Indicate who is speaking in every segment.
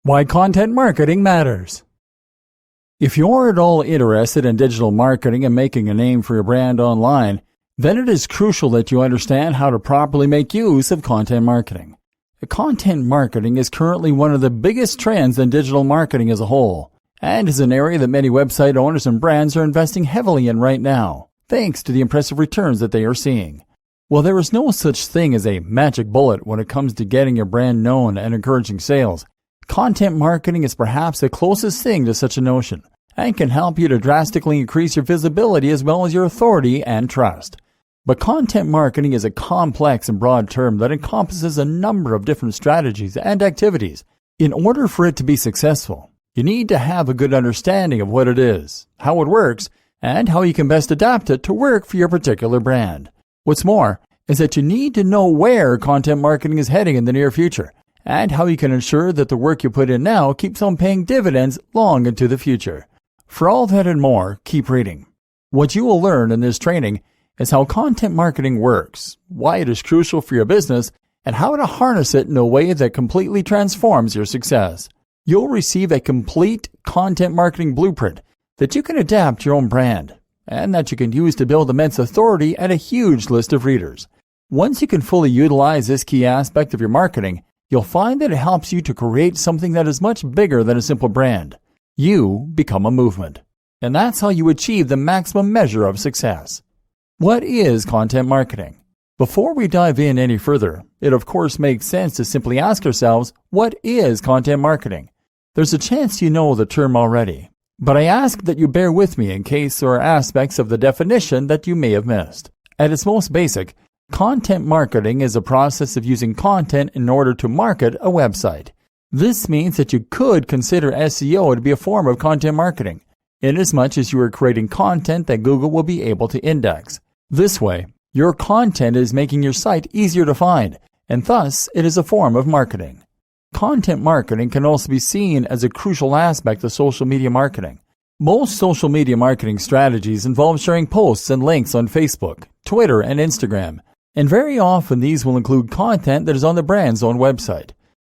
Speaker 1: Why content marketing matters. If you're at all interested in digital marketing and making a name for your brand online, then it is crucial that you understand how to properly make use of content marketing. Content marketing is currently one of the biggest trends in digital marketing as a whole, and is an area that many website owners and brands are investing heavily in right now, thanks to the impressive returns that they are seeing. While there is no such thing as a magic bullet when it comes to getting your brand known and encouraging sales, content marketing is perhaps the closest thing to such a notion, and can help you to drastically increase your visibility as well as your authority and trust. But content marketing is a complex and broad term that encompasses a number of different strategies and activities. In order for it to be successful, you need to have a good understanding of what it is, how it works, and how you can best adapt it to work for your particular brand. What's more is that you need to know where content marketing is heading in the near future, and how you can ensure that the work you put in now keeps on paying dividends long into the future. For all that and more, keep reading. What you will learn in this training is how content marketing works, why it is crucial for your business, and how to harness it in a way that completely transforms your success. You'll receive a complete content marketing blueprint that you can adapt to your own brand, and that you can use to build immense authority and a huge list of readers. Once you can fully utilize this key aspect of your marketing, you'll find that it helps you to create something that is much bigger than a simple brand. You become a movement. And that's how you achieve the maximum measure of success. What is content marketing? Before we dive in any further, it of course makes sense to simply ask ourselves, what is content marketing? There's a chance you know the term already, but I ask that you bear with me in case there are aspects of the definition that you may have missed. At its most basic, content marketing is a process of using content in order to market a website. This means that you could consider SEO to be a form of content marketing, inasmuch as you are creating content that Google will be able to index. This way, your content is making your site easier to find, and thus it is a form of marketing. Content marketing can also be seen as a crucial aspect of social media marketing. Most social media marketing strategies involve sharing posts and links on Facebook, Twitter, and Instagram, and very often these will include content that is on the brand's own website.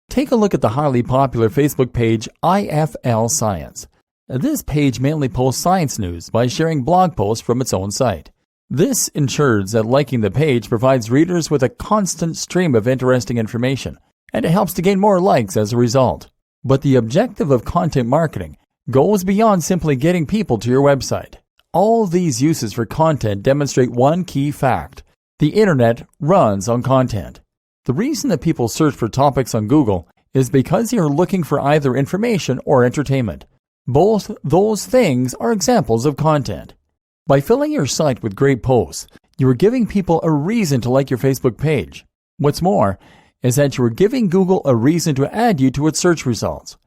Speaker 1: Take a look at the highly popular Facebook page IFL Science. This page mainly posts science news by sharing blog posts from its own site. This ensures that liking the page provides readers with a constant stream of interesting information, and it helps to gain more likes as a result. But the objective of content marketing goes beyond simply getting people to your website. All these uses for content demonstrate one key fact: the internet runs on content. The reason that people search for topics on Google is because they are looking for either information or entertainment. Both those things are examples of content. By filling your site with great posts, you are giving people a reason to like your Facebook page. What's more is that you are giving Google a reason to add you to its search results.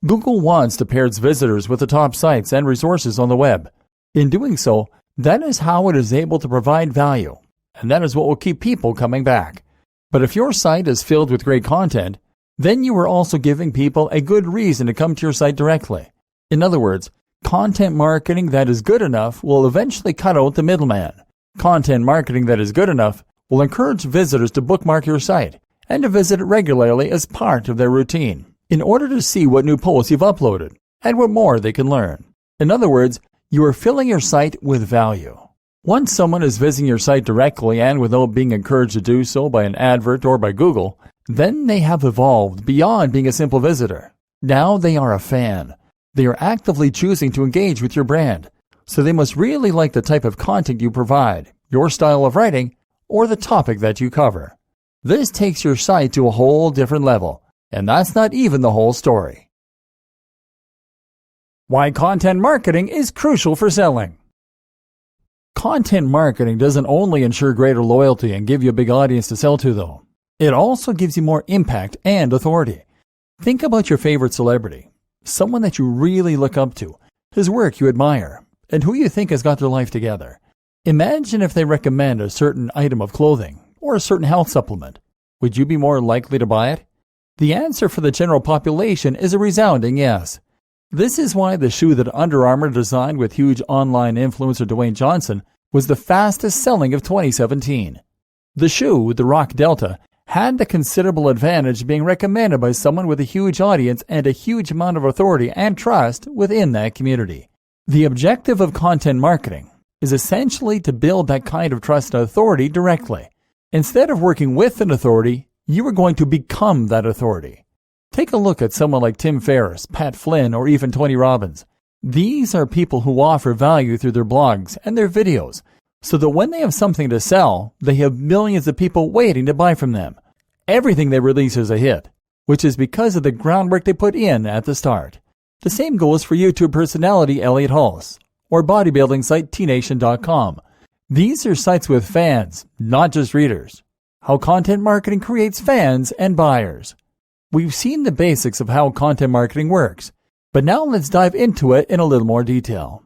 Speaker 1: Google wants to pair its visitors with the top sites and resources on the web. In doing so, that is how it is able to provide value, and that is what will keep people coming back. But if your site is filled with great content, then you are also giving people a good reason to come to your site directly. In other words, content marketing that is good enough will eventually cut out the middleman. Content marketing that is good enough will encourage visitors to bookmark your site and to visit it regularly as part of their routine, in order to see what new posts you've uploaded and what more they can learn. In other words, you are filling your site with value. Once someone is visiting your site directly and without being encouraged to do so by an advert or by Google, then they have evolved beyond being a simple visitor. Now they are a fan. They are actively choosing to engage with your brand, so they must really like the type of content you provide, your style of writing, or the topic that you cover. This takes your site to a whole different level, and that's not even the whole story. Why content marketing is crucial for selling. Content marketing doesn't only ensure greater loyalty and give you a big audience to sell to, though. It also gives you more impact and authority. Think about your favorite celebrity, someone that you really look up to, whose work you admire, and who you think has got their life together. Imagine if they recommend a certain item of clothing or a certain health supplement. Would you be more likely to buy it? The answer for the general population is a resounding yes. This is why the shoe that Under Armour designed with huge online influencer Dwayne Johnson was the fastest selling of 2017. The shoe, the Rock Delta, had the considerable advantage of being recommended by someone with a huge audience and a huge amount of authority and trust within that community. The objective of content marketing is essentially to build that kind of trust and authority directly. Instead of working with an authority, you are going to become that authority. Take a look at someone like Tim Ferriss, Pat Flynn, or even Tony Robbins. These are people who offer value through their blogs and their videos, so that when they have something to sell, they have millions of people waiting to buy from them. Everything they release is a hit, which is because of the groundwork they put in at the start. The same goes for YouTube personality Elliot Hulse or bodybuilding site tnation.com. These are sites with fans, not just readers. How content marketing creates fans and buyers. We've seen the basics of how content marketing works, but now let's dive into it in a little more detail.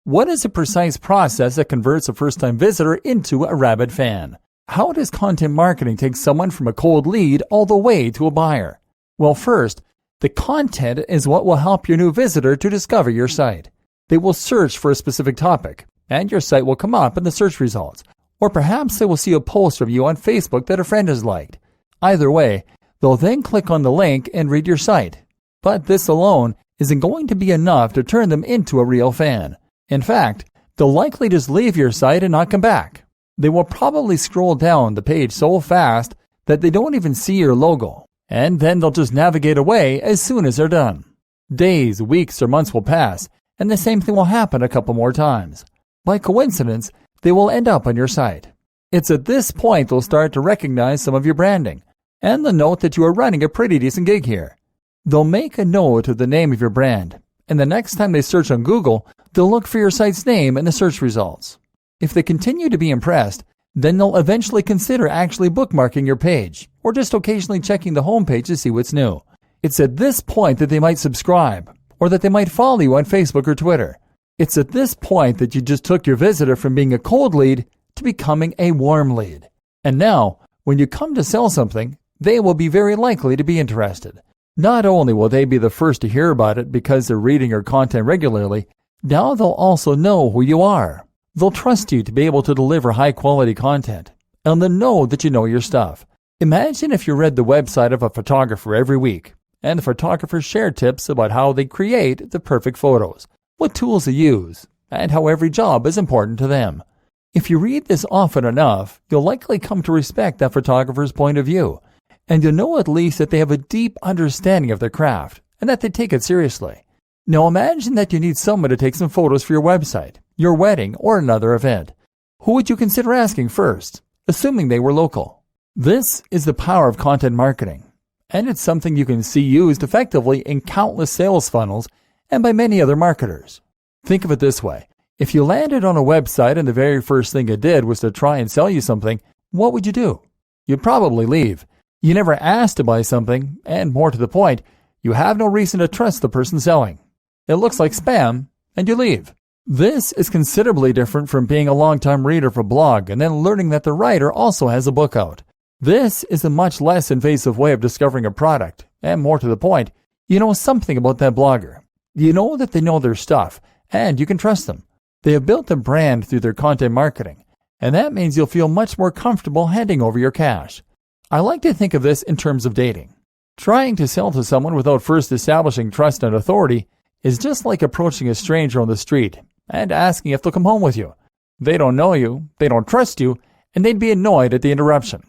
Speaker 1: What is a precise process that converts a first-time visitor into a rabid fan? How does content marketing take someone from a cold lead all the way to a buyer? Well, first, the content is what will help your new visitor to discover your site. They will search for a specific topic, and your site will come up in the search results. Or perhaps they will see a post of you on Facebook that a friend has liked. Either way, they'll then click on the link and read your site. But this alone isn't going to be enough to turn them into a real fan. In fact, they'll likely just leave your site and not come back. They will probably scroll down the page so fast that they don't even see your logo, and then they'll just navigate away as soon as they're done. Days, weeks, or months will pass, and the same thing will happen a couple more times. By coincidence, they will end up on your site. It's at this point they'll start to recognize some of your branding, and they'll note that you are running a pretty decent gig here. They'll make a note of the name of your brand, and the next time they search on Google, they'll look for your site's name in the search results. If they continue to be impressed, then they'll eventually consider actually bookmarking your page, or just occasionally checking the homepage to see what's new. It's at this point that they might subscribe, or that they might follow you on Facebook or Twitter. It's at this point that you just took your visitor from being a cold lead to becoming a warm lead. And now, when you come to sell something, they will be very likely to be interested. Not only will they be the first to hear about it because they're reading your content regularly, now they'll also know who you are. They'll trust you to be able to deliver high-quality content, and they'll know that you know your stuff. Imagine if you read the website of a photographer every week, and the photographer shared tips about how they create the perfect photos, what tools they use, and how every job is important to them. If you read this often enough, you'll likely come to respect that photographer's point of view, and you'll know at least that they have a deep understanding of their craft, and that they take it seriously. Now imagine that you need someone to take some photos for your website, your wedding, or another event. Who would you consider asking first, assuming they were local? This is the power of content marketing, and it's something you can see used effectively in countless sales funnels and by many other marketers. Think of it this way. If you landed on a website and the very first thing it did was to try and sell you something, what would you do? You'd probably leave. You never asked to buy something, and more to the point, you have no reason to trust the person selling. It looks like spam, and you leave. This is considerably different from being a long-time reader of a blog and then learning that the writer also has a book out. This is a much less invasive way of discovering a product, and more to the point, you know something about that blogger. You know that they know their stuff, and you can trust them. They have built a brand through their content marketing, and that means you'll feel much more comfortable handing over your cash. I like to think of this in terms of dating. Trying to sell to someone without first establishing trust and authority is just like approaching a stranger on the street and asking if they'll come home with you. They don't know you, they don't trust you, and they'd be annoyed at the interruption.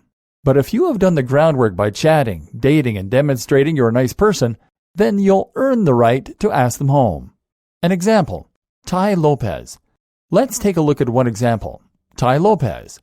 Speaker 1: But if you have done the groundwork by chatting, dating, and demonstrating you're a nice person, then you'll earn the right to ask them home. An example, Tai Lopez. Let's take a look at one example. Tai Lopez.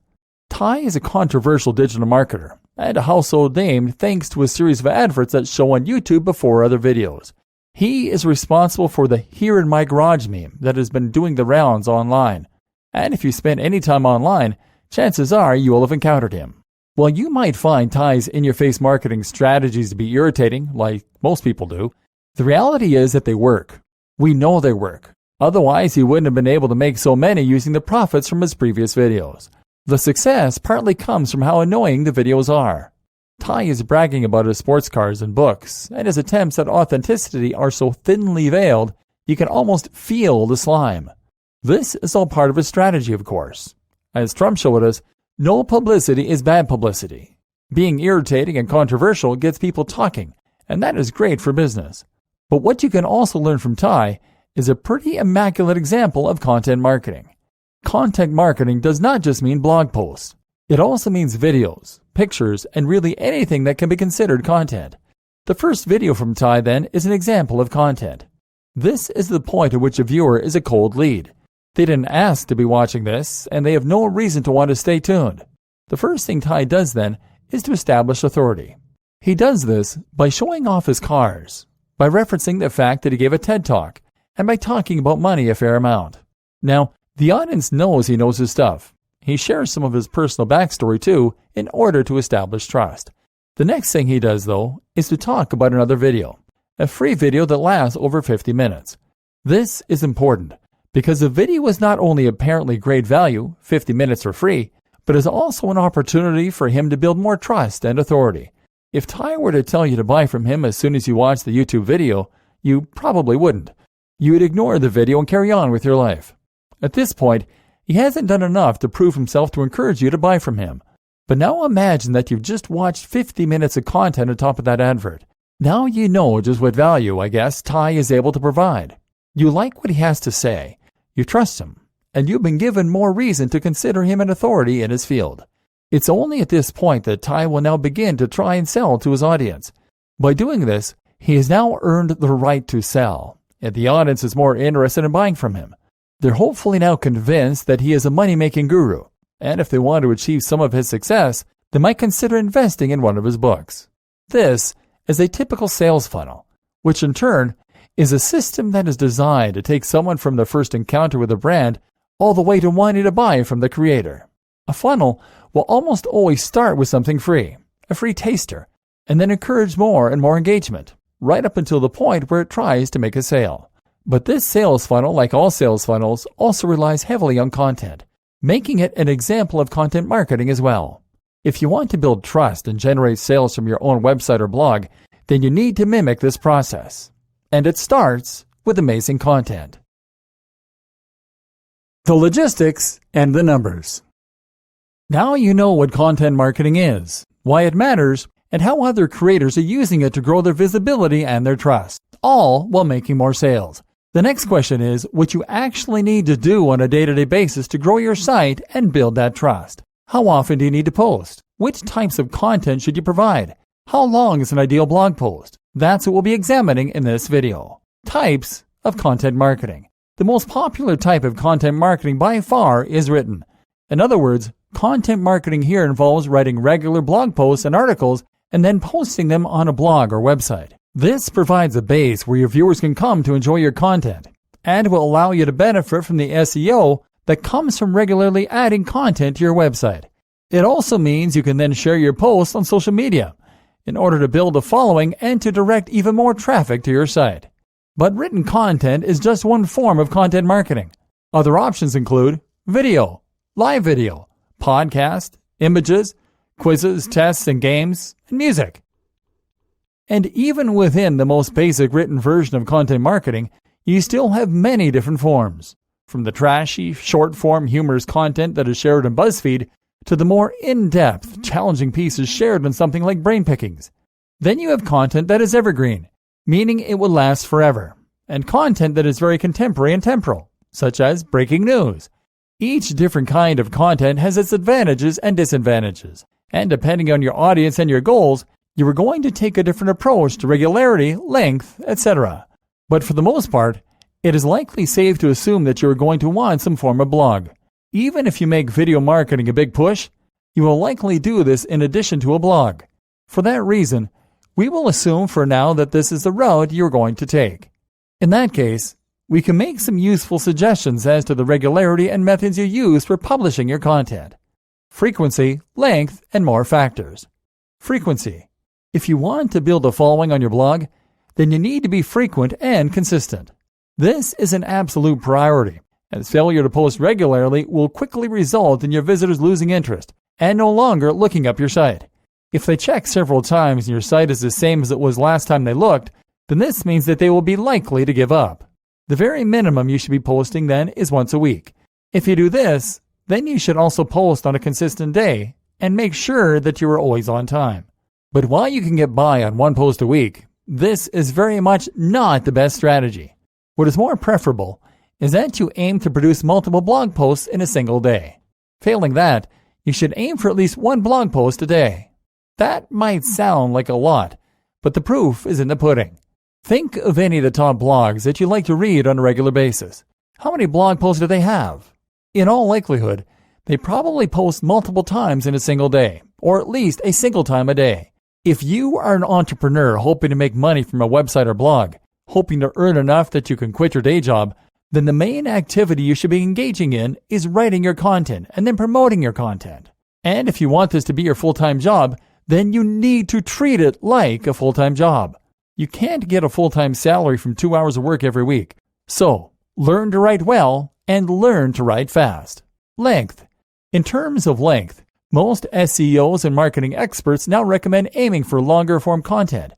Speaker 1: Tai is a controversial digital marketer and a household name thanks to a series of adverts that show on YouTube before other videos. He is responsible for the "here in my garage" meme that has been doing the rounds online. And if you spend any time online, chances are you will have encountered him. While you might find Tai's in-your-face marketing strategies to be irritating, like most people do, the reality is that they work. We know they work. Otherwise, he wouldn't have been able to make so many using the profits from his previous videos. The success partly comes from how annoying the videos are. Tai is bragging about his sports cars and books, and his attempts at authenticity are so thinly veiled you can almost feel the slime. This is all part of his strategy, of course. As Trump showed us, no publicity is bad publicity. Being irritating and controversial gets people talking, and that is great for business. But what you can also learn from Ty is a pretty immaculate example of content marketing. Content marketing does not just mean blog posts. It also means videos, pictures, and really anything that can be considered content. The first video from Ty, then, is an example of content. This is the point at which a viewer is a cold lead. They didn't ask to be watching this, and they have no reason to want to stay tuned. The first thing Ty does, then, is to establish authority. He does this by showing off his cars, by referencing the fact that he gave a TED Talk, and by talking about money a fair amount. Now, the audience knows he knows his stuff. He shares some of his personal backstory too in order to establish trust. The next thing he does, though, is to talk about another video, a free video that lasts over 50 minutes. This is important because the video is not only apparently great value, 50 minutes for free, but is also an opportunity for him to build more trust and authority. If Ty were to tell you to buy from him as soon as you watch the YouTube video, you probably wouldn't. You would ignore the video and carry on with your life. At this point, he hasn't done enough to prove himself to encourage you to buy from him. But now imagine that you've just watched 50 minutes of content on top of that advert. Now you know just what value, I guess, Ty is able to provide. You like what he has to say, you trust him, and you've been given more reason to consider him an authority in his field. It's only at this point that Ty will now begin to try and sell to his audience. By doing this, he has now earned the right to sell, and the audience is more interested in buying from him. They're hopefully now convinced that he is a money-making guru, and if they want to achieve some of his success, they might consider investing in one of his books. This is a typical sales funnel, which in turn is a system that is designed to take someone from the first encounter with a brand all the way to wanting to buy from the creator. A funnel will almost always start with something free, a free taster, and then encourage more and more engagement, right up until the point where it tries to make a sale. But this sales funnel, like all sales funnels, also relies heavily on content, making it an example of content marketing as well. If you want to build trust and generate sales from your own website or blog, then you need to mimic this process. And it starts with amazing content. The logistics and the numbers. Now you know what content marketing is, why it matters, and how other creators are using it to grow their visibility and their trust, all while making more sales. The next question is what you actually need to do on a day-to-day basis to grow your site and build that trust. How often do you need to post? Which types of content should you provide? How long is an ideal blog post? That's what we'll be examining in this video. Types of content marketing. The most popular type of content marketing by far is written. In other words, content marketing here involves writing regular blog posts and articles and then posting them on a blog or website. This provides a base where your viewers can come to enjoy your content and will allow you to benefit from the SEO that comes from regularly adding content to your website. It also means you can then share your posts on social media in order to build a following and to direct even more traffic to your site. But written content is just one form of content marketing. Other options include video, live video, podcast, images, quizzes, tests and games, and music. And even within the most basic written version of content marketing, you still have many different forms, from the trashy, short-form, humorous content that is shared on BuzzFeed to the more in-depth, challenging pieces shared on something like Brain Pickings. Then you have content that is evergreen, meaning it will last forever, and content that is very contemporary and temporal, such as breaking news. Each different kind of content has its advantages and disadvantages, and depending on your audience and your goals, you are going to take a different approach to regularity, length, etc. But for the most part, it is likely safe to assume that you are going to want some form of blog. Even if you make video marketing a big push, you will likely do this in addition to a blog. For that reason, we will assume for now that this is the route you are going to take. In that case, we can make some useful suggestions as to the regularity and methods you use for publishing your content. Frequency, length, and more factors. Frequency. If you want to build a following on your blog, then you need to be frequent and consistent. This is an absolute priority, as failure to post regularly will quickly result in your visitors losing interest and no longer looking up your site. If they check several times and your site is the same as it was last time they looked, then this means that they will be likely to give up. The very minimum you should be posting then is once a week. If you do this, then you should also post on a consistent day and make sure that you are always on time. But while you can get by on one post a week, this is very much not the best strategy. What is more preferable is that you aim to produce multiple blog posts in a single day. Failing that, you should aim for at least one blog post a day. That might sound like a lot, but the proof is in the pudding. Think of any of the top blogs that you like to read on a regular basis. How many blog posts do they have? In all likelihood, they probably post multiple times in a single day, or at least a single time a day. If you are an entrepreneur hoping to make money from a website or blog, hoping to earn enough that you can quit your day job, then the main activity you should be engaging in is writing your content and then promoting your content. And if you want this to be your full-time job, then you need to treat it like a full-time job. You can't get a full-time salary from 2 hours of work every week. So, learn to write well and learn to write fast. Length. In terms of length, most SEOs and marketing experts now recommend aiming for longer form content.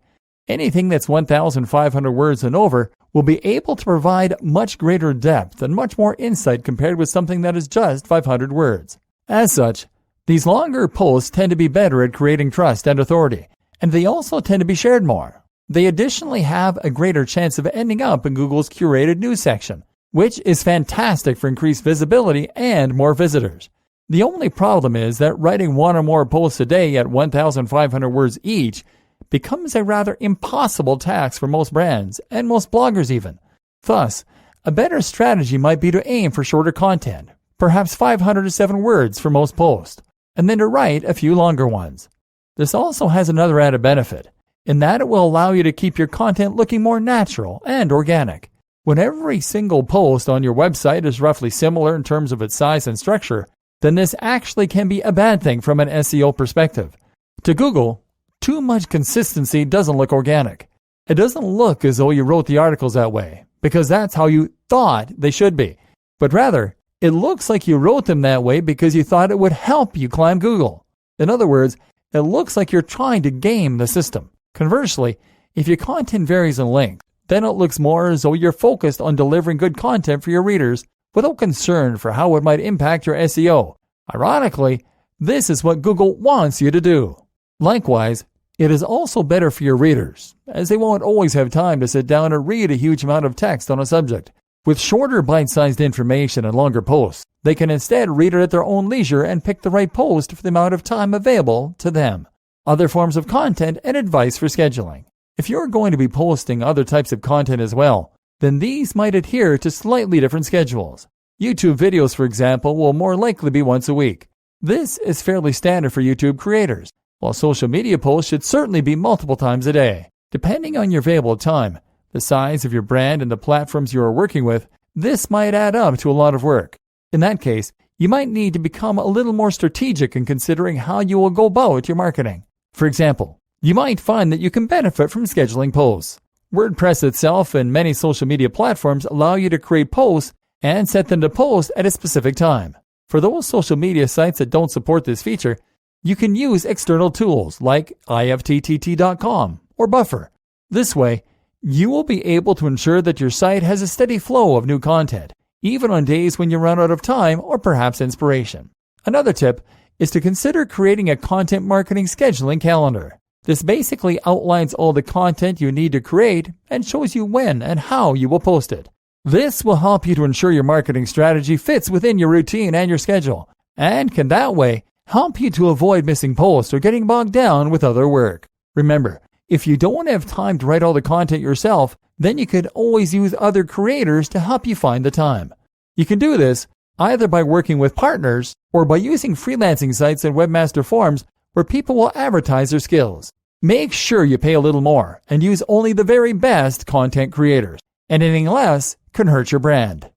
Speaker 1: Anything that's 1,500 words and over will be able to provide much greater depth and much more insight compared with something that is just 500 words. As such, these longer posts tend to be better at creating trust and authority, and they also tend to be shared more. They additionally have a greater chance of ending up in Google's curated news section, which is fantastic for increased visibility and more visitors. The only problem is that writing one or more posts a day at 1,500 words each becomes a rather impossible task for most brands and most bloggers even. Thus, a better strategy might be to aim for shorter content, perhaps 500 to 7 words for most posts, and then to write a few longer ones. This also has another added benefit, in that it will allow you to keep your content looking more natural and organic. When every single post on your website is roughly similar in terms of its size and structure, then this actually can be a bad thing from an SEO perspective. To Google, too much consistency doesn't look organic. It doesn't look as though you wrote the articles that way, because that's how you thought they should be. But rather, it looks like you wrote them that way because you thought it would help you climb Google. In other words, it looks like you're trying to game the system. Conversely, if your content varies in length, then it looks more as though you're focused on delivering good content for your readers without concern for how it might impact your SEO. Ironically, this is what Google wants you to do. Likewise, it is also better for your readers, as they won't always have time to sit down and read a huge amount of text on a subject. With shorter bite-sized information and longer posts, they can instead read it at their own leisure and pick the right post for the amount of time available to them. Other forms of content and advice for scheduling. If you're going to be posting other types of content as well, then these might adhere to slightly different schedules. YouTube videos, for example, will more likely be once a week. This is fairly standard for YouTube creators, while social media posts should certainly be multiple times a day. Depending on your available time, the size of your brand and the platforms you are working with, this might add up to a lot of work. In that case, you might need to become a little more strategic in considering how you will go about your marketing. For example, you might find that you can benefit from scheduling posts. WordPress itself and many social media platforms allow you to create posts and set them to post at a specific time. For those social media sites that don't support this feature, you can use external tools like ifttt.com or Buffer. This way, you will be able to ensure that your site has a steady flow of new content, even on days when you run out of time or perhaps inspiration. Another tip is to consider creating a content marketing scheduling calendar. This basically outlines all the content you need to create and shows you when and how you will post it. This will help you to ensure your marketing strategy fits within your routine and your schedule, and can that way help you to avoid missing posts or getting bogged down with other work. Remember, if you don't have time to write all the content yourself, then you could always use other creators to help you find the time. You can do this either by working with partners or by using freelancing sites and webmaster forums where people will advertise their skills. Make sure you pay a little more and use only the very best content creators. Anything less can hurt your brand.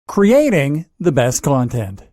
Speaker 1: Creating the best content.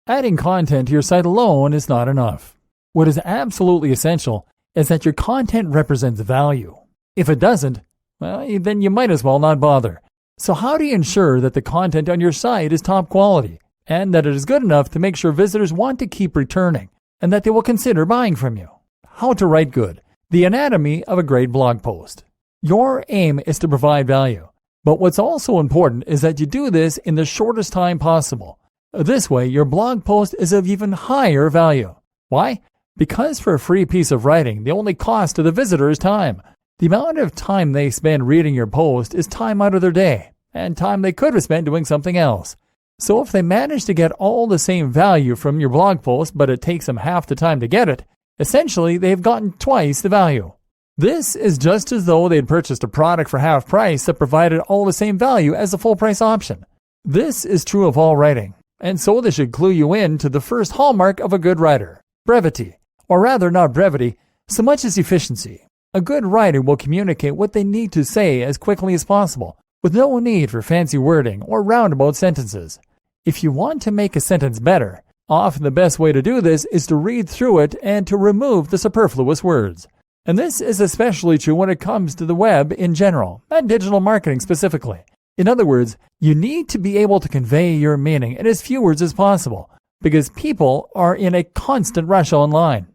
Speaker 1: Adding content to your site alone is not enough. What is absolutely essential is that your content represents value. If it doesn't, well, then you might as well not bother. So how do you ensure that the content on your site is top quality and that it is good enough to make sure visitors want to keep returning and that they will consider buying from you? How to write good. The anatomy of a great blog post. Your aim is to provide value, but what's also important is that you do this in the shortest time possible. This way, your blog post is of even higher value. Why? Because for a free piece of writing, the only cost to the visitor is time. The amount of time they spend reading your post is time out of their day, and time they could have spent doing something else. So if they manage to get all the same value from your blog post, but it takes them half the time to get it, essentially they've gotten twice the value. This is just as though they'd purchased a product for half price that provided all the same value as the full price option. This is true of all writing, and so this should clue you in to the first hallmark of a good writer: brevity, or rather not brevity, so much as efficiency. A good writer will communicate what they need to say as quickly as possible, with no need for fancy wording or roundabout sentences. If you want to make a sentence better, often the best way to do this is to read through it and to remove the superfluous words. And this is especially true when it comes to the web in general, and digital marketing specifically. In other words, you need to be able to convey your meaning in as few words as possible, because people are in a constant rush online,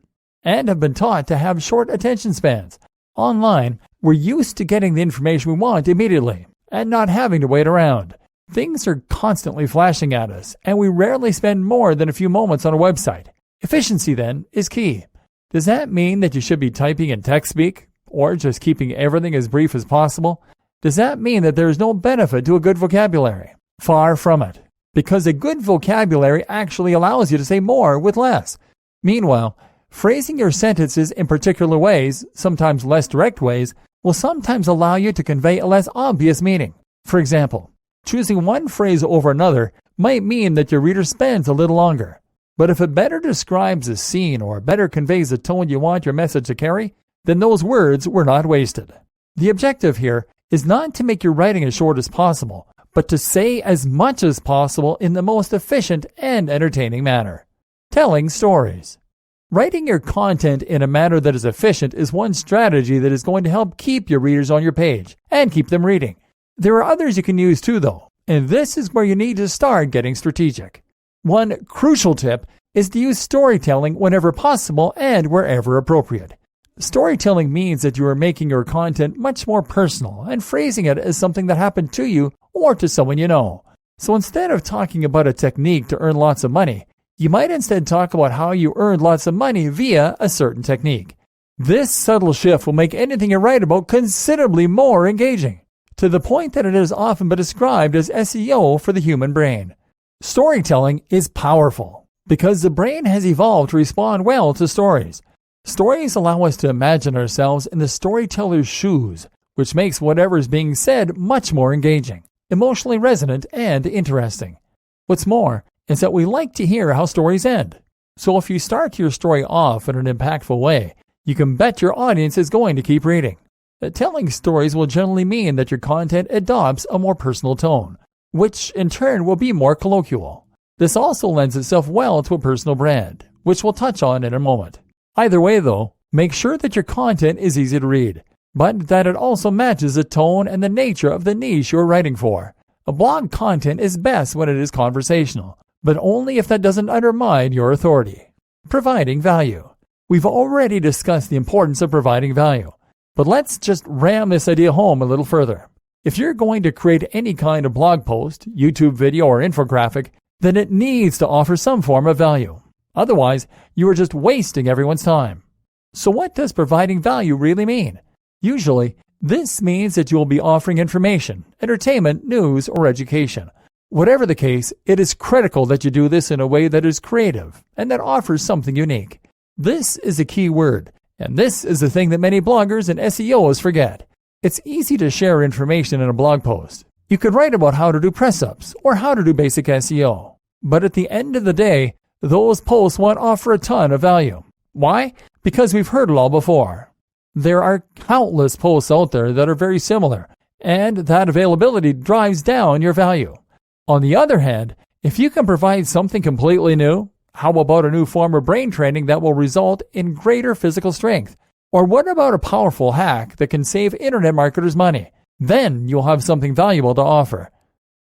Speaker 1: and have been taught to have short attention spans. Online, we're used to getting the information we want immediately, and not having to wait around. Things are constantly flashing at us, and we rarely spend more than a few moments on a website. Efficiency, then, is key. Does that mean that you should be typing in text speak, or just keeping everything as brief as possible? Does that mean that there is no benefit to a good vocabulary? Far from it, because a good vocabulary actually allows you to say more with less. Meanwhile, phrasing your sentences in particular ways, sometimes less direct ways, will sometimes allow you to convey a less obvious meaning. For example, choosing one phrase over another might mean that your reader spends a little longer. But if it better describes a scene or better conveys the tone you want your message to carry, then those words were not wasted. The objective here is not to make your writing as short as possible, but to say as much as possible in the most efficient and entertaining manner. Telling stories. Writing your content in a manner that is efficient is one strategy that is going to help keep your readers on your page and keep them reading. There are others you can use too, though, and this is where you need to start getting strategic. One crucial tip is to use storytelling whenever possible and wherever appropriate. Storytelling means that you are making your content much more personal and phrasing it as something that happened to you or to someone you know. So instead of talking about a technique to earn lots of money, you might instead talk about how you earned lots of money via a certain technique. This subtle shift will make anything you write about considerably more engaging, to the point that it has often been described as SEO for the human brain. Storytelling is powerful because the brain has evolved to respond well to stories. Stories allow us to imagine ourselves in the storyteller's shoes, which makes whatever is being said much more engaging, emotionally resonant, and interesting. What's more is that we like to hear how stories end. So if you start your story off in an impactful way, you can bet your audience is going to keep reading. Telling stories will generally mean that your content adopts a more personal tone, which in turn will be more colloquial. This also lends itself well to a personal brand, which we'll touch on in a moment. Either way though, make sure that your content is easy to read, but that it also matches the tone and the nature of the niche you're writing for. A blog content is best when it is conversational, but only if that doesn't undermine your authority. Providing value. We've already discussed the importance of providing value, but let's just ram this idea home a little further. If you're going to create any kind of blog post, YouTube video, or infographic, then it needs to offer some form of value. Otherwise, you are just wasting everyone's time. So what does providing value really mean? Usually, this means that you will be offering information, entertainment, news, or education. Whatever the case, it is critical that you do this in a way that is creative and that offers something unique. This is a key word, and this is the thing that many bloggers and SEOs forget. It's easy to share information in a blog post. You could write about how to do press-ups or how to do basic SEO. But at the end of the day, those posts won't offer a ton of value. Why? Because we've heard it all before. There are countless posts out there that are very similar, and that availability drives down your value. On the other hand, if you can provide something completely new, how about a new form of brain training that will result in greater physical strength? Or what about a powerful hack that can save internet marketers money? Then you'll have something valuable to offer.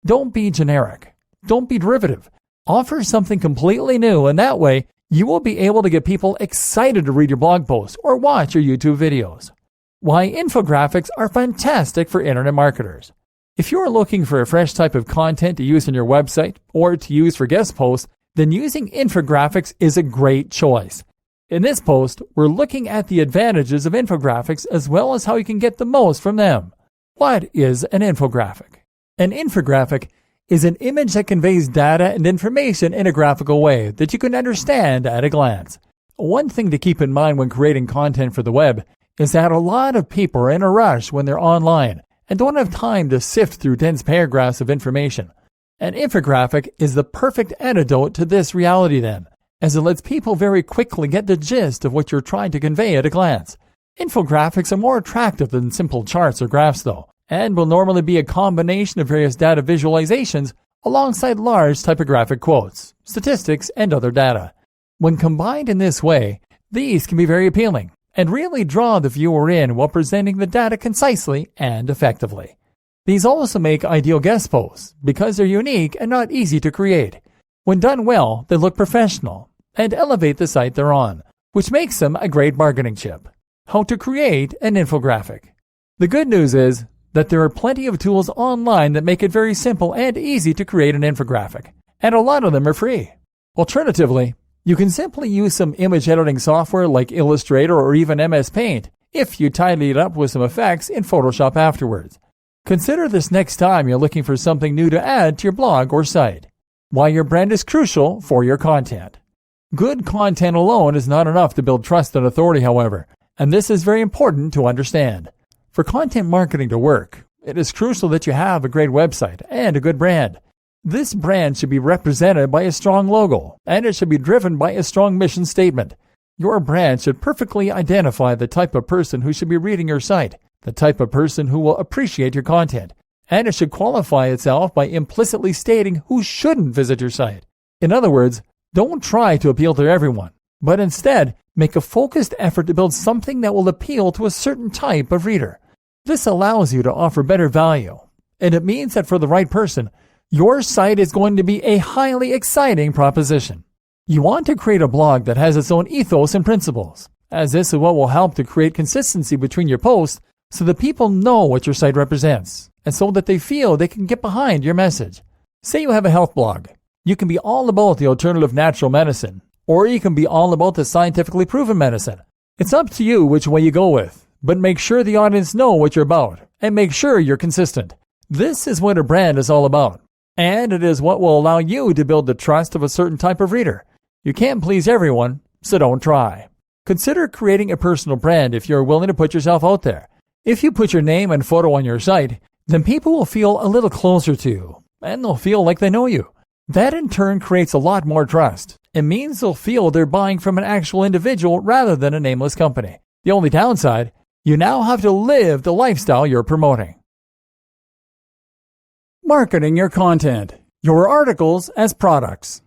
Speaker 1: Don't be generic. Don't be derivative. Offer something completely new, and that way you will be able to get people excited to read your blog posts or watch your YouTube videos. Why infographics are fantastic for internet marketers. If you're looking for a fresh type of content to use on your website or to use for guest posts, then using infographics is a great choice. In this post, we're looking at the advantages of infographics as well as how you can get the most from them. What is an infographic? An infographic is an image that conveys data and information in a graphical way that you can understand at a glance. One thing to keep in mind when creating content for the web is that a lot of people are in a rush when they're online and don't have time to sift through dense paragraphs of information. An infographic is the perfect antidote to this reality then, as it lets people very quickly get the gist of what you're trying to convey at a glance. Infographics are more attractive than simple charts or graphs though, and will normally be a combination of various data visualizations alongside large typographic quotes, statistics, and other data. When combined in this way, these can be very appealing and really draw the viewer in while presenting the data concisely and effectively. These also make ideal guest posts because they're unique and not easy to create. When done well, they look professional and elevate the site they're on, which makes them a great marketing chip. How to create an infographic. The good news is that there are plenty of tools online that make it very simple and easy to create an infographic, and a lot of them are free. Alternatively, you can simply use some image editing software like Illustrator or even MS Paint if you tidy it up with some effects in Photoshop afterwards. Consider this next time you're looking for something new to add to your blog or site. Why your brand is crucial for your content. Good content alone is not enough to build trust and authority, however, and this is very important to understand. For content marketing to work, it is crucial that you have a great website and a good brand. This brand should be represented by a strong logo, and it should be driven by a strong mission statement. Your brand should perfectly identify the type of person who should be reading your site, the type of person who will appreciate your content, and it should qualify itself by implicitly stating who shouldn't visit your site. In other words, don't try to appeal to everyone, but instead make a focused effort to build something that will appeal to a certain type of reader. This allows you to offer better value, and it means that for the right person, your site is going to be a highly exciting proposition. You want to create a blog that has its own ethos and principles, as this is what will help to create consistency between your posts so that people know what your site represents, and so that they feel they can get behind your message. Say you have a health blog. You can be all about the alternative natural medicine, or you can be all about the scientifically proven medicine. It's up to you which way you go with, but make sure the audience know what you're about, and make sure you're consistent. This is what a brand is all about. And it is what will allow you to build the trust of a certain type of reader. You can't please everyone, so don't try. Consider creating a personal brand if you're willing to put yourself out there. If you put your name and photo on your site, then people will feel a little closer to you, and they'll feel like they know you. That in turn creates a lot more trust. It means they'll feel they're buying from an actual individual rather than a nameless company. The only downside, you now have to live the lifestyle you're promoting. Marketing your content, your articles as products.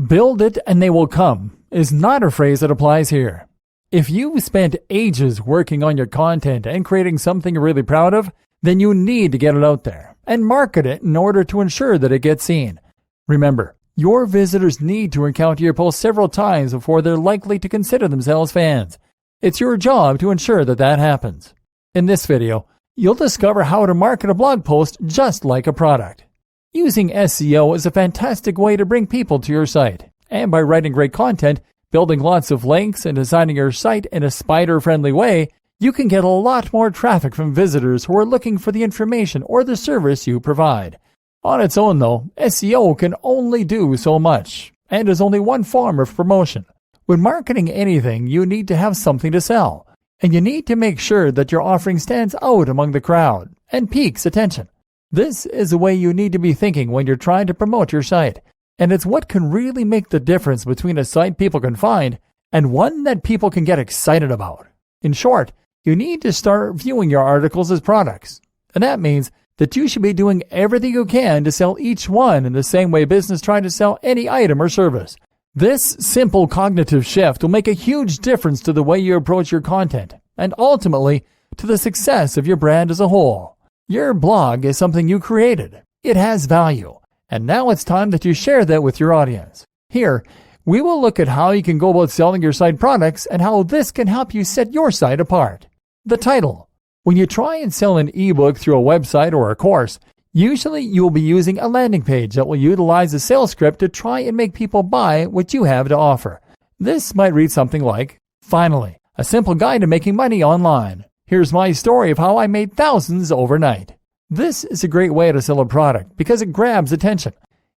Speaker 1: Build it and they will come is not a phrase that applies here. If you've spent ages working on your content and creating something you're really proud of, then you need to get it out there and market it in order to ensure that it gets seen. Remember, your visitors need to encounter your post several times before they're likely to consider themselves fans. It's your job to ensure that that happens. In this video, you'll discover how to market a blog post just like a product. Using SEO is a fantastic way to bring people to your site, and by writing great content, building lots of links, and designing your site in a spider-friendly way, you can get a lot more traffic from visitors who are looking for the information or the service you provide. On its own though, SEO can only do so much, and is only one form of promotion. When marketing anything, you need to have something to sell. And you need to make sure that your offering stands out among the crowd and piques attention. This is the way you need to be thinking when you're trying to promote your site. And it's what can really make the difference between a site people can find and one that people can get excited about. In short, you need to start viewing your articles as products. And that means that you should be doing everything you can to sell each one in the same way business trying to sell any item or service. This simple cognitive shift will make a huge difference to the way you approach your content and ultimately to the success of your brand as a whole. Your blog is something you created. It has value, and now it's time that you share that with your audience. Here, we will look at how you can go about selling your site products and how this can help you set your site apart. The title, When you try and sell an ebook through a website or a course, usually you will be using a landing page that will utilize a sales script to try and make people buy what you have to offer. This might read something like, "Finally, a simple guide to making money online. Here's my story of how I made thousands overnight." This is a great way to sell a product because it grabs attention.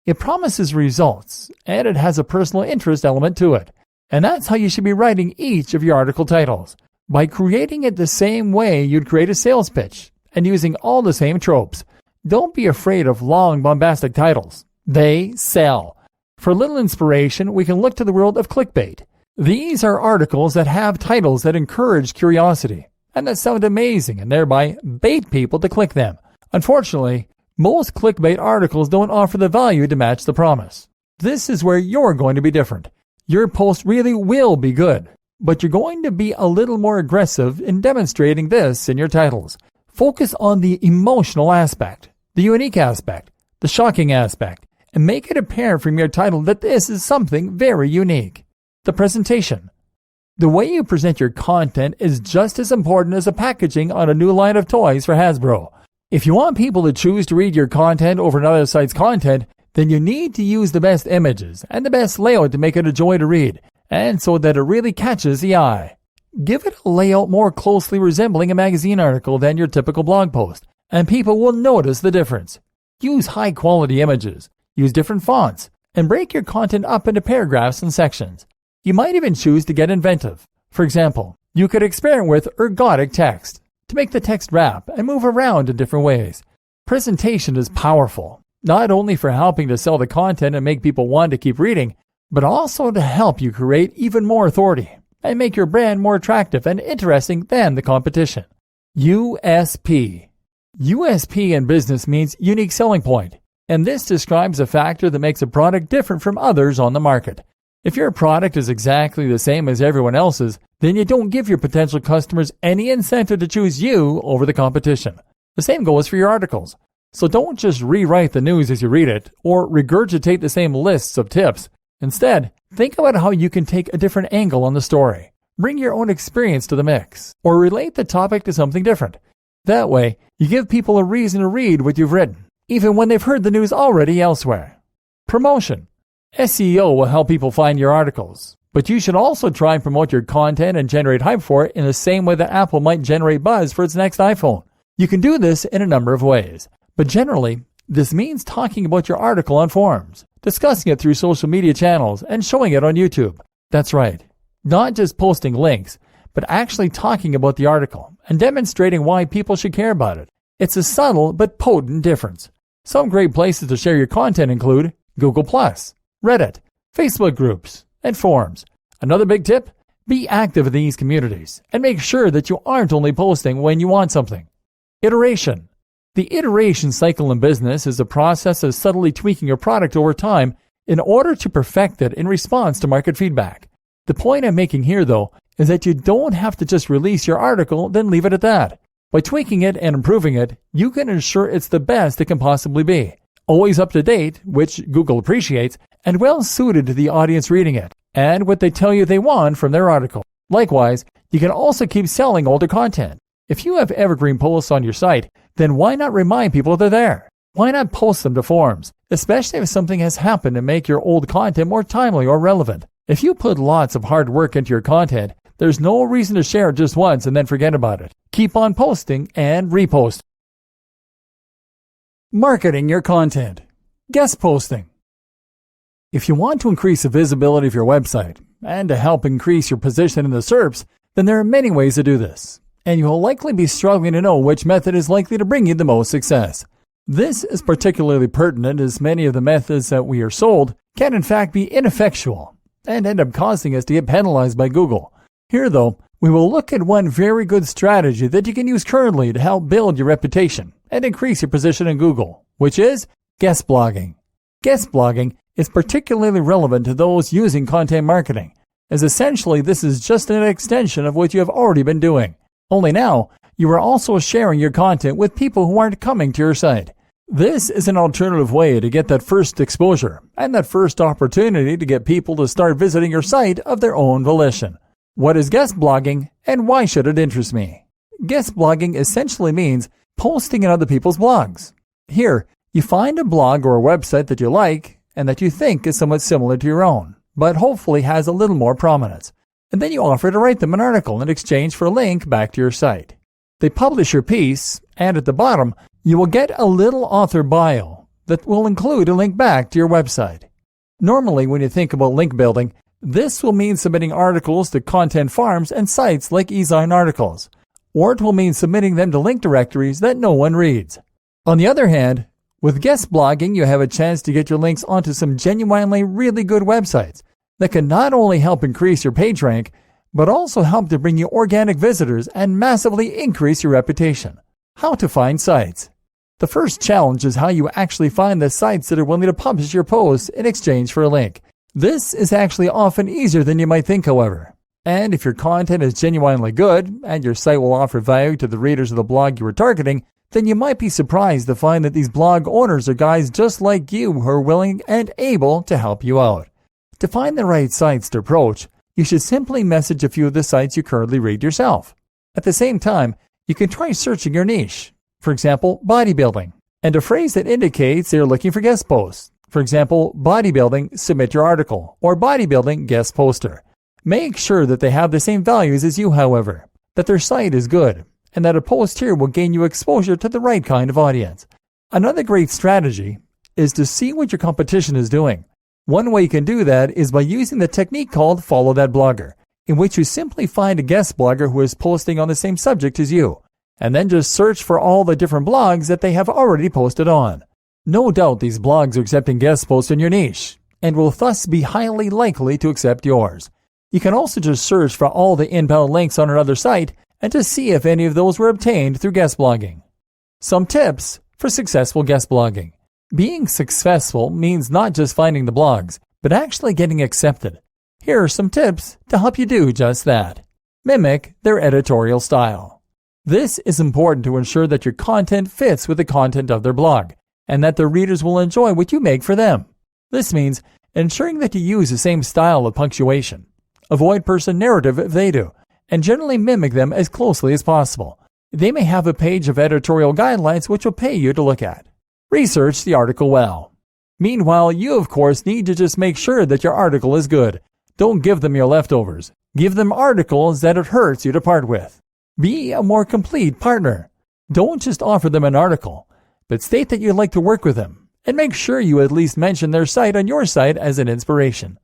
Speaker 1: It promises results, and it has a personal interest element to it. And that's how you should be writing each of your article titles, by creating it the same way you'd create a sales pitch, and using all the same tropes. Don't be afraid of long, bombastic titles. They sell. For a little inspiration, we can look to the world of clickbait. These are articles that have titles that encourage curiosity, and that sound amazing and thereby bait people to click them. Unfortunately, most clickbait articles don't offer the value to match the promise. This is where you're going to be different. Your post really will be good, but you're going to be a little more aggressive in demonstrating this in your titles. Focus on the emotional aspect, the unique aspect, the shocking aspect, and make it apparent from your title that this is something very unique. The presentation. The way you present your content is just as important as the packaging on a new line of toys for Hasbro. If you want people to choose to read your content over another site's content, then you need to use the best images and the best layout to make it a joy to read, and so that it really catches the eye. Give it a layout more closely resembling a magazine article than your typical blog post, and people will notice the difference. Use high-quality images, use different fonts, and break your content up into paragraphs and sections. You might even choose to get inventive. For example, you could experiment with ergodic text to make the text wrap and move around in different ways. Presentation is powerful, not only for helping to sell the content and make people want to keep reading, but also to help you create even more authority and make your brand more attractive and interesting than the competition. USP. USP in business means unique selling point, and this describes a factor that makes a product different from others on the market. If your product is exactly the same as everyone else's, then you don't give your potential customers any incentive to choose you over the competition. The same goes for your articles. So don't just rewrite the news as you read it, or regurgitate the same lists of tips. Instead, think about how you can take a different angle on the story. Bring your own experience to the mix, or relate the topic to something different. That way, you give people a reason to read what you've written, even when they've heard the news already elsewhere. Promotion. SEO will help people find your articles, but you should also try and promote your content and generate hype for it in the same way that Apple might generate buzz for its next iPhone. You can do this in a number of ways, but generally, this means talking about your article on forums, discussing it through social media channels, and showing it on YouTube. That's right, not just posting links, but actually talking about the article and demonstrating why people should care about it. It's a subtle but potent difference. Some great places to share your content include Google+, Reddit, Facebook groups, and forums. Another big tip? Be active in these communities and make sure that you aren't only posting when you want something. Iteration. The iteration cycle in business is a process of subtly tweaking your product over time in order to perfect it in response to market feedback. The point I'm making here, though, is that you don't have to just release your article, then leave it at that. By tweaking it and improving it, you can ensure it's the best it can possibly be. Always up to date, which Google appreciates, and well suited to the audience reading it, and what they tell you they want from their article. Likewise, you can also keep selling older content. If you have evergreen posts on your site, then why not remind people they're there? Why not post them to forums, especially if something has happened to make your old content more timely or relevant? If you put lots of hard work into your content, there's no reason to share it just once and then forget about it. Keep on posting and reposting. Marketing your content. Guest posting. If you want to increase the visibility of your website and to help increase your position in the SERPs, then there are many ways to do this, and you will likely be struggling to know which method is likely to bring you the most success. This is particularly pertinent as many of the methods that we are sold can in fact be ineffectual and end up causing us to get penalized by Google. Here, though, we will look at one very good strategy that you can use currently to help build your reputation and increase your position in Google, which is guest blogging. Guest blogging is particularly relevant to those using content marketing, as essentially this is just an extension of what you have already been doing. Only now, you are also sharing your content with people who aren't coming to your site. This is an alternative way to get that first exposure and that first opportunity to get people to start visiting your site of their own volition. What is guest blogging and why should it interest me? guest blogging essentially means posting in other people's blogs. Here, you find a blog or a website that you like and that you think is somewhat similar to your own, but hopefully has a little more prominence. And then you offer to write them an article in exchange for a link back to your site. They publish your piece, and at the bottom, you will get a little author bio that will include a link back to your website. Normally, when you think about link building, this will mean submitting articles to content farms and sites like eZine Articles, or it will mean submitting them to link directories that no one reads. On the other hand, with guest blogging, you have a chance to get your links onto some genuinely really good websites that can not only help increase your page rank, but also help to bring you organic visitors and massively increase your reputation. How to find sites. The first challenge is how you actually find the sites that are willing to publish your posts in exchange for a link. This is actually often easier than you might think, however. And if your content is genuinely good, and your site will offer value to the readers of the blog you are targeting, then you might be surprised to find that these blog owners are guys just like you who are willing and able to help you out. To find the right sites to approach, you should simply message a few of the sites you currently read yourself. At the same time, you can try searching your niche. For example, bodybuilding, and a phrase that indicates they're looking for guest posts. For example, bodybuilding, submit your article, or bodybuilding, guest poster. Make sure that they have the same values as you, however, that their site is good, and that a post here will gain you exposure to the right kind of audience. Another great strategy is to see what your competition is doing. One way you can do that is by using the technique called Follow That Blogger, in which you simply find a guest blogger who is posting on the same subject as you, and then just search for all the different blogs that they have already posted on. No doubt these blogs are accepting guest posts in your niche, and will thus be highly likely to accept yours. You can also just search for all the inbound links on another site and to see if any of those were obtained through guest blogging. Some tips for successful guest blogging. Being successful means not just finding the blogs, but actually getting accepted. Here are some tips to help you do just that. Mimic their editorial style. This is important to ensure that your content fits with the content of their blog, and that their readers will enjoy what you make for them. This means ensuring that you use the same style of punctuation. Avoid person narrative if they do, and generally mimic them as closely as possible. They may have a page of editorial guidelines which will pay you to look at. Research the article well. Meanwhile, you of course need to just make sure that your article is good. Don't give them your leftovers. Give them articles that it hurts you to part with. Be a more complete partner. Don't just offer them an article, but state that you'd like to work with them, and make sure you at least mention their site on your site as an inspiration.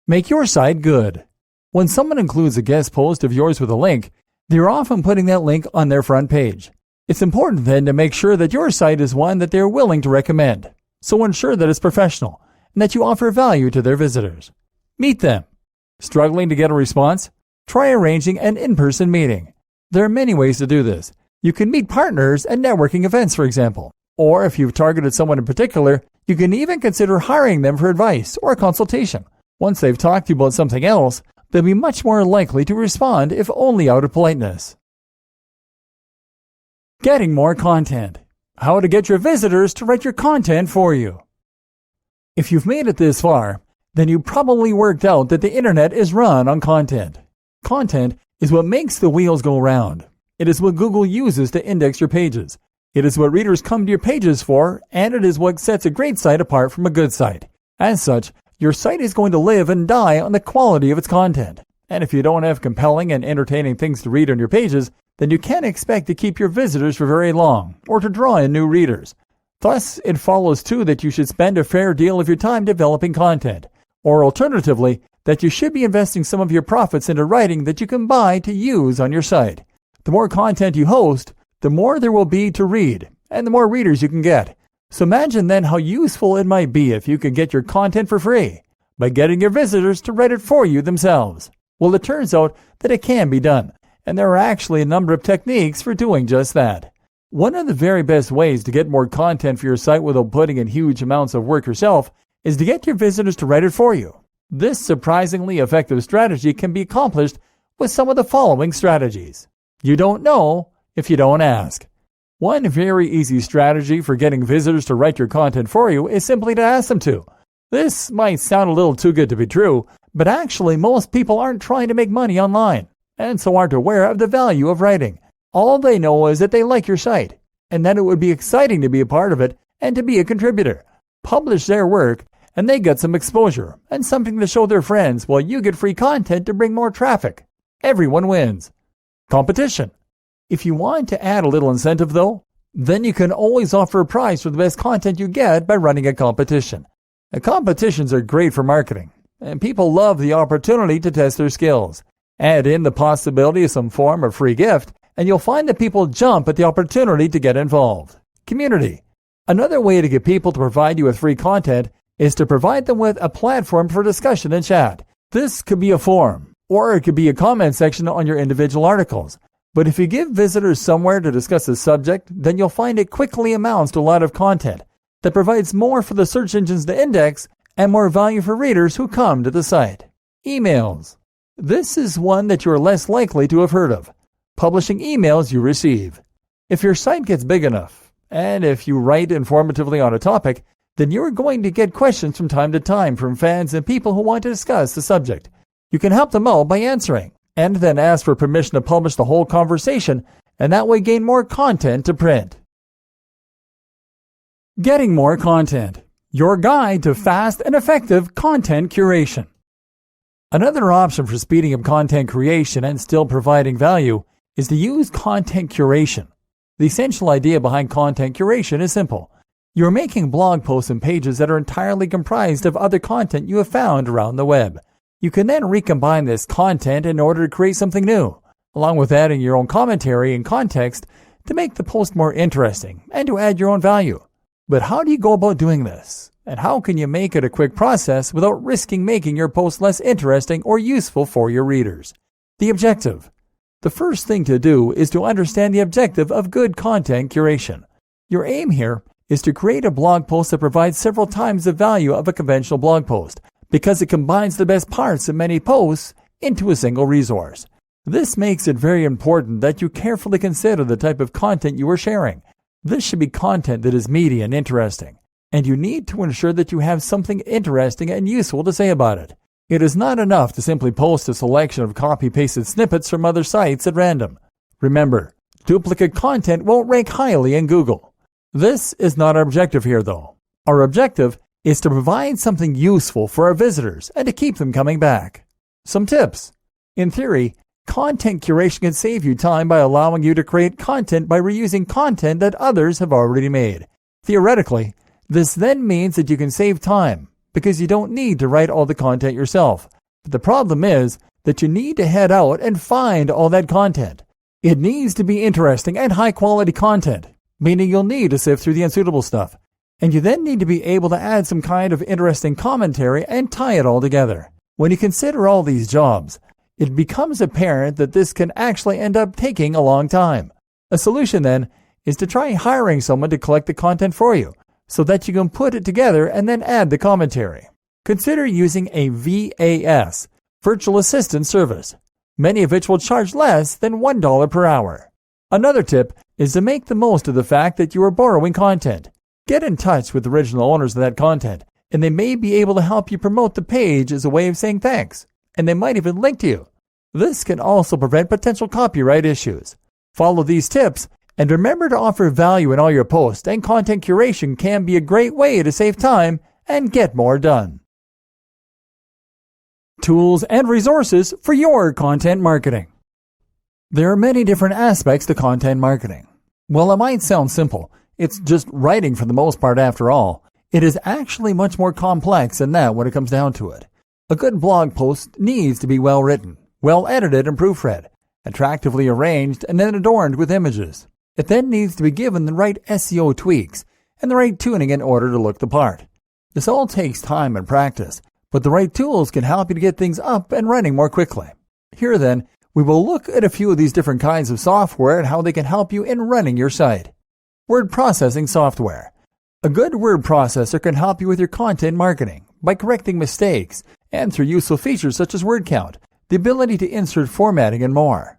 Speaker 1: Make your site good. When someone includes a guest post of yours with a link, they're often putting that link on their front page. It's important then to make sure that your site is one that they're willing to recommend. So ensure that it's professional and that you offer value to their visitors. Meet them. Struggling to get a response? Try arranging an in-person meeting. There are many ways to do this. You can meet partners at networking events, for example. Or if you've targeted someone in particular, you can even consider hiring them for advice or a consultation. Once they've talked to you about something else, they'll be much more likely to respond if only out of politeness. Getting more content. How to get your visitors to write your content for you. If you've made it this far, then you probably worked out that the internet is run on content. Content is what makes the wheels go round. It is what Google uses to index your pages. It is what readers come to your pages for, and it is what sets a great site apart from a good site. As such, your site is going to live and die on the quality of its content. And if you don't have compelling and entertaining things to read on your pages, then you can't expect to keep your visitors for very long, or to draw in new readers. Thus, it follows too that you should spend a fair deal of your time developing content, or alternatively, that you should be investing some of your profits into writing that you can buy to use on your site. The more content you host, the more there will be to read, and the more readers you can get. So imagine then how useful it might be if you could get your content for free, by getting your visitors to write it for you themselves. Well, it turns out that it can be done, and there are actually a number of techniques for doing just that. One of the very best ways to get more content for your site without putting in huge amounts of work yourself is to get your visitors to write it for you. This surprisingly effective strategy can be accomplished with some of the following strategies. You don't know if you don't ask. One very easy strategy for getting visitors to write your content for you is simply to ask them to. This might sound a little too good to be true, but actually most people aren't trying to make money online, and so aren't aware of the value of writing. All they know is that they like your site, and that it would be exciting to be a part of it and to be a contributor. Publish their work, and they get some exposure and something to show their friends while you get free content to bring more traffic. Everyone wins. Competition. If you want to add a little incentive though, then you can always offer a prize for the best content you get by running a competition. Competitions are great for marketing, and people love the opportunity to test their skills. Add in the possibility of some form of free gift, and you'll find that people jump at the opportunity to get involved. Community. Another way to get people to provide you with free content is to provide them with a platform for discussion and chat. This could be a forum, or it could be a comment section on your individual articles. But if you give visitors somewhere to discuss a subject, then you'll find it quickly amounts to a lot of content that provides more for the search engines to index and more value for readers who come to the site. Emails. This is one that you are less likely to have heard of. Publishing emails you receive. If your site gets big enough, and if you write informatively on a topic, then you are going to get questions from time to time from fans and people who want to discuss the subject. You can help them out by answering, and then ask for permission to publish the whole conversation, and that way gain more content to print. Getting more content. Your guide to fast and effective content curation. Another option for speeding up content creation and still providing value is to use content curation. The essential idea behind content curation is simple. You're making blog posts and pages that are entirely comprised of other content you have found around the web. You can then recombine this content in order to create something new, along with adding your own commentary and context to make the post more interesting and to add your own value. But how do you go about doing this? And how can you make it a quick process without risking making your post less interesting or useful for your readers? The objective. The first thing to do is to understand the objective of good content curation. Your aim here is to create a blog post that provides several times the value of a conventional blog post, because it combines the best parts of many posts into a single resource. This makes it very important that you carefully consider the type of content you are sharing. This should be content that is meaty and interesting, and you need to ensure that you have something interesting and useful to say about it. It is not enough to simply post a selection of copy-pasted snippets from other sites at random. Remember, duplicate content won't rank highly in Google. This is not our objective here, though. Our objective is to provide something useful for our visitors and to keep them coming back. Some tips. In theory, content curation can save you time by allowing you to create content by reusing content that others have already made. Theoretically, this then means that you can save time because you don't need to write all the content yourself. But the problem is that you need to head out and find all that content. It needs to be interesting and high-quality content, meaning you'll need to sift through the unsuitable stuff. And you then need to be able to add some kind of interesting commentary and tie it all together. When you consider all these jobs, it becomes apparent that this can actually end up taking a long time. A solution then is to try hiring someone to collect the content for you so that you can put it together and then add the commentary. Consider using a VAS, virtual assistant service, many of which will charge less than $1 per hour. Another tip is to make the most of the fact that you are borrowing content. Get in touch with the original owners of that content, and they may be able to help you promote the page as a way of saying thanks, and they might even link to you. This can also prevent potential copyright issues. Follow these tips, and remember to offer value in all your posts, and content curation can be a great way to save time and get more done. Tools and resources for your content marketing. There are many different aspects to content marketing. While it might sound simple, it's just writing for the most part after all, it is actually much more complex than that when it comes down to it. A good blog post needs to be well written, well edited and proofread, attractively arranged and then adorned with images. It then needs to be given the right SEO tweaks and the right tuning in order to look the part. This all takes time and practice, but the right tools can help you to get things up and running more quickly. Here then, we will look at a few of these different kinds of software and how they can help you in running your site. Word processing software. A good word processor can help you with your content marketing by correcting mistakes and through useful features such as word count, the ability to insert formatting, and more.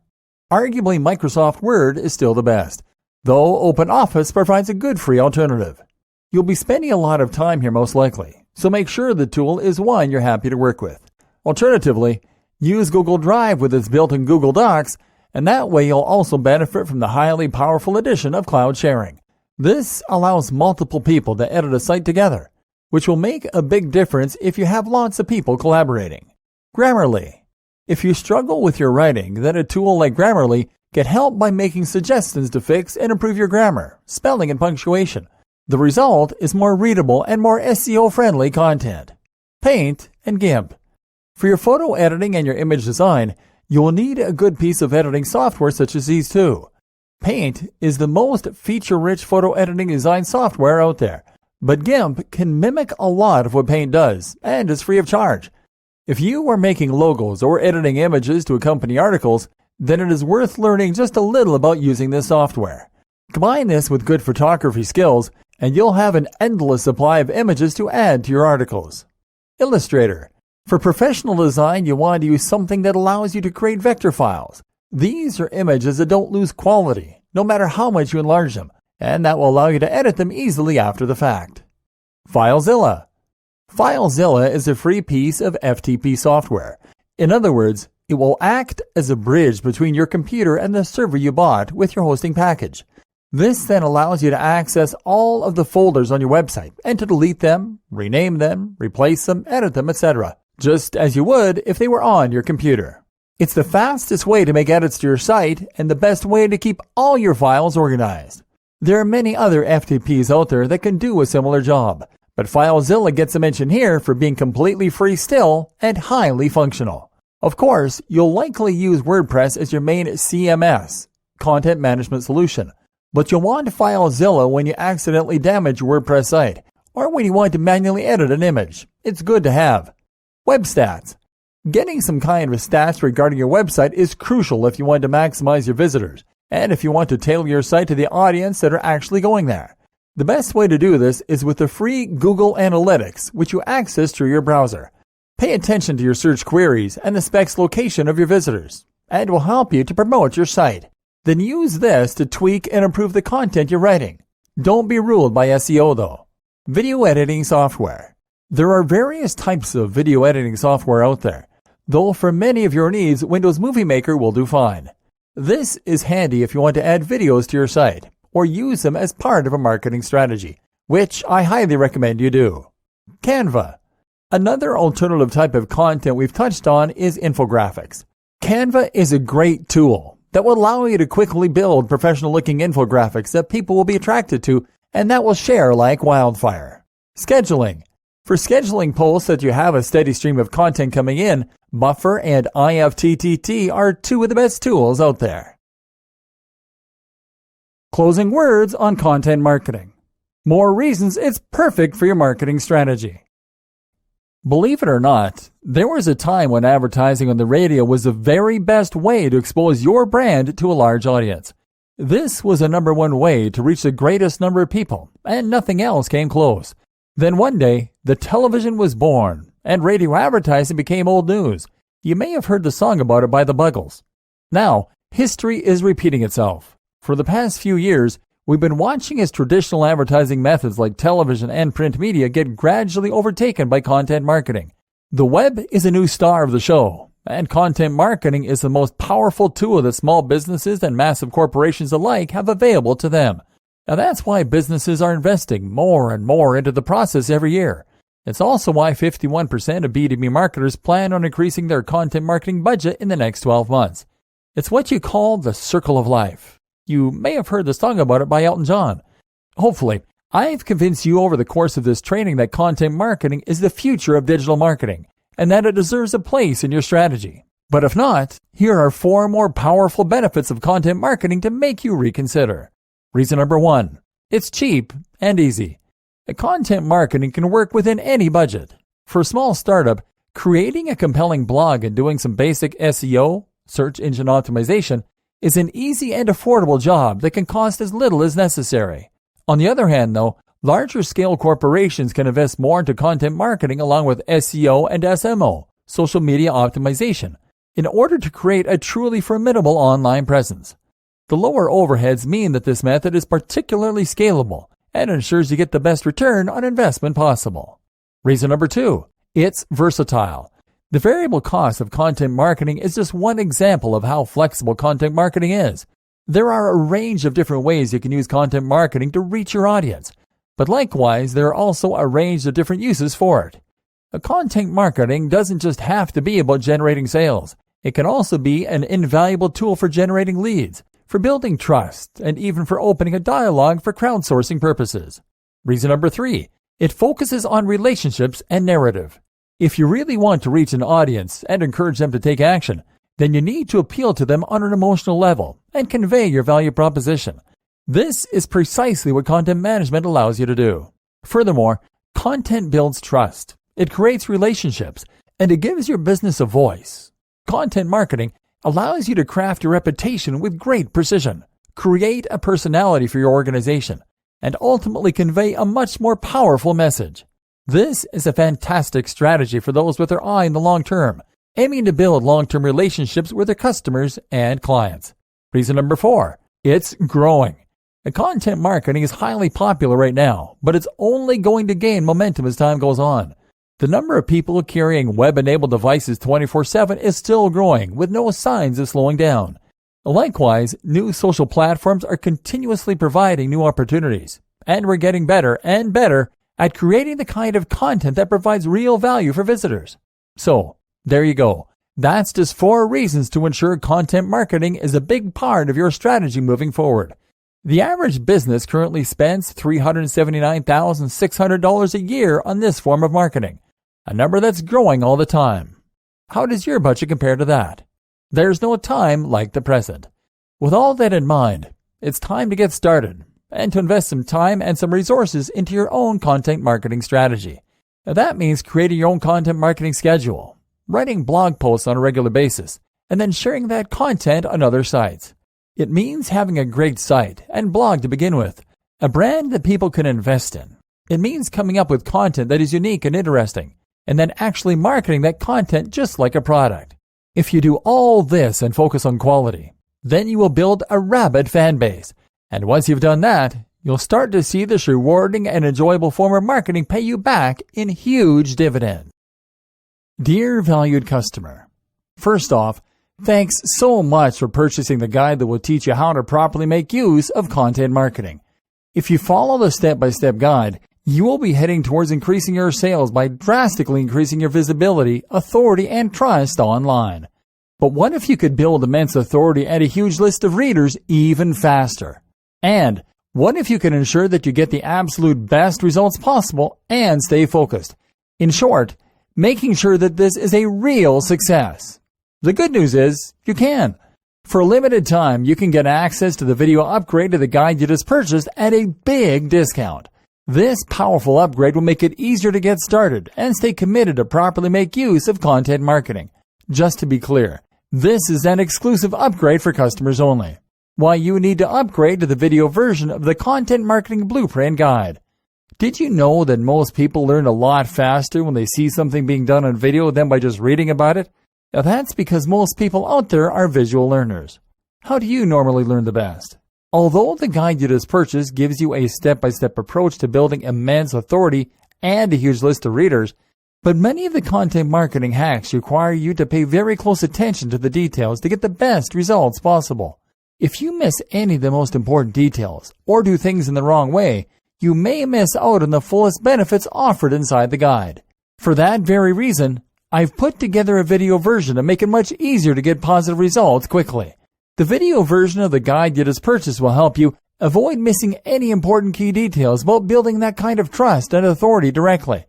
Speaker 1: Arguably, Microsoft Word is still the best, though OpenOffice provides a good free alternative. You'll be spending a lot of time here most likely, so make sure the tool is one you're happy to work with. Alternatively, use Google Drive with its built-in Google Docs and that way you'll also benefit from the highly powerful addition of cloud sharing. This allows multiple people to edit a site together, which will make a big difference if you have lots of people collaborating. Grammarly. If you struggle with your writing, then a tool like Grammarly can help by making suggestions to fix and improve your grammar, spelling, and punctuation. The result is more readable and more SEO-friendly content. Paint and GIMP. For your photo editing and your image design, you will need a good piece of editing software such as these two. Paint is the most feature-rich photo editing design software out there, but GIMP can mimic a lot of what Paint does and is free of charge. If you are making logos or editing images to accompany articles, then it is worth learning just a little about using this software. Combine this with good photography skills, and you'll have an endless supply of images to add to your articles. Illustrator. For professional design, you want to use something that allows you to create vector files. These are images that don't lose quality, no matter how much you enlarge them, and that will allow you to edit them easily after the fact. FileZilla. FileZilla is a free piece of FTP software. In other words, it will act as a bridge between your computer and the server you bought with your hosting package. This then allows you to access all of the folders on your website and to delete them, rename them, replace them, edit them, etc., just as you would if they were on your computer. It's the fastest way to make edits to your site and the best way to keep all your files organized. There are many other FTPs out there that can do a similar job, but FileZilla gets a mention here for being completely free still and highly functional. Of course, you'll likely use WordPress as your main CMS, content management solution, but you'll want FileZilla when you accidentally damage your WordPress site or when you want to manually edit an image. It's good to have. Web stats. Getting some kind of stats regarding your website is crucial if you want to maximize your visitors and if you want to tailor your site to the audience that are actually going there. The best way to do this is with the free Google Analytics, which you access through your browser. Pay attention to your search queries and the specs location of your visitors, and it will help you to promote your site. Then use this to tweak and improve the content you're writing. Don't be ruled by SEO though. Video editing software. There are various types of video editing software out there, though for many of your needs, Windows Movie Maker will do fine. This is handy if you want to add videos to your site, or use them as part of a marketing strategy, which I highly recommend you do. Canva. Another alternative type of content we've touched on is infographics. Canva is a great tool that will allow you to quickly build professional-looking infographics that people will be attracted to and that will share like wildfire. Scheduling. For scheduling posts that you have a steady stream of content coming in, Buffer and IFTTT are two of the best tools out there. Closing words on content marketing. More reasons it's perfect for your marketing strategy. Believe it or not, there was a time when advertising on the radio was the very best way to expose your brand to a large audience. This was the number one way to reach the greatest number of people, and nothing else came close. Then one day, the television was born, and radio advertising became old news. You may have heard the song about it by the Buggles. Now, history is repeating itself. For the past few years, we've been watching as traditional advertising methods like television and print media get gradually overtaken by content marketing. The web is a new star of the show, and content marketing is the most powerful tool that small businesses and massive corporations alike have available to them. Now that's why businesses are investing more and more into the process every year. It's also why 51% of B2B marketers plan on increasing their content marketing budget in the next 12 months. It's what you call the circle of life. You may have heard the song about it by Elton John. Hopefully, I've convinced you over the course of this training that content marketing is the future of digital marketing and that it deserves a place in your strategy. But if not, here are 4 more powerful benefits of content marketing to make you reconsider. Reason number 1, it's cheap and easy. Content marketing can work within any budget. For a small startup, creating a compelling blog and doing some basic SEO, search engine optimization, is an easy and affordable job that can cost as little as necessary. On the other hand, though, larger scale corporations can invest more into content marketing along with SEO and SMO, social media optimization, in order to create a truly formidable online presence. The lower overheads mean that this method is particularly scalable and ensures you get the best return on investment possible. Reason number 2, it's versatile. The variable cost of content marketing is just one example of how flexible content marketing is. There are a range of different ways you can use content marketing to reach your audience, but likewise, there are also a range of different uses for it. Content marketing doesn't just have to be about generating sales. It can also be an invaluable tool for generating leads, for building trust, and even for opening a dialogue for crowdsourcing purposes. Reason number 3, it focuses on relationships and narrative. If you really want to reach an audience and encourage them to take action, then you need to appeal to them on an emotional level and convey your value proposition. This is precisely what content management allows you to do. Furthermore, content builds trust. It creates relationships, and it gives your business a voice. Content marketing allows you to craft your reputation with great precision, create a personality for your organization, and ultimately convey a much more powerful message. This is a fantastic strategy for those with their eye in the long term, aiming to build long-term relationships with their customers and clients. Reason number 4, it's growing. Content marketing is highly popular right now, but it's only going to gain momentum as time goes on. The number of people carrying web-enabled devices 24/7 is still growing, with no signs of slowing down. Likewise, new social platforms are continuously providing new opportunities, and we're getting better and better at creating the kind of content that provides real value for visitors. So, there you go. That's just 4 reasons to ensure content marketing is a big part of your strategy moving forward. The average business currently spends $379,600 a year on this form of marketing, a number that's growing all the time. How does your budget compare to that? There's no time like the present. With all that in mind, it's time to get started and to invest some time and some resources into your own content marketing strategy. Now, that means creating your own content marketing schedule, writing blog posts on a regular basis, and then sharing that content on other sites. It means having a great site and blog to begin with, a brand that people can invest in. It means coming up with content that is unique and interesting, and then actually marketing that content just like a product. If you do all this and focus on quality, then you will build a rabid fan base. And once you've done that, you'll start to see this rewarding and enjoyable form of marketing pay you back in huge dividends. Dear valued customer, first off, thanks so much for purchasing the guide that will teach you how to properly make use of content marketing. If you follow the step-by-step guide, you will be heading towards increasing your sales by drastically increasing your visibility, authority, and trust online. But what if you could build immense authority and a huge list of readers even faster? And what if you can ensure that you get the absolute best results possible and stay focused? In short, making sure that this is a real success. The good news is, you can. For a limited time, you can get access to the video upgrade to the guide you just purchased at a big discount. This powerful upgrade will make it easier to get started and stay committed to properly make use of content marketing. Just to be clear, this is an exclusive upgrade for customers only. Why you need to upgrade to the video version of the Content Marketing Blueprint Guide. Did you know that most people learn a lot faster when they see something being done on video than by just reading about it? Now that's because most people out there are visual learners. How do you normally learn the best? Although the guide you just purchased gives you a step-by-step approach to building immense authority and a huge list of readers, but many of the content marketing hacks require you to pay very close attention to the details to get the best results possible. If you miss any of the most important details or do things in the wrong way, you may miss out on the fullest benefits offered inside the guide. For that very reason, I've put together a video version to make it much easier to get positive results quickly. The video version of the guide you just purchased will help you avoid missing any important key details about building that kind of trust and authority directly.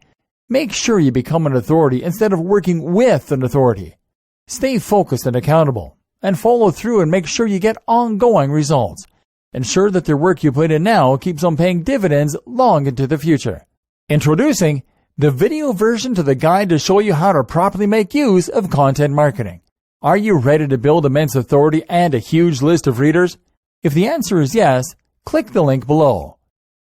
Speaker 1: Make sure you become an authority instead of working with an authority. Stay focused and accountable, and follow through and make sure you get ongoing results. Ensure that the work you put in now keeps on paying dividends long into the future. Introducing the video version to the guide to show you how to properly make use of content marketing. Are you ready to build immense authority and a huge list of readers? If the answer is yes, click the link below.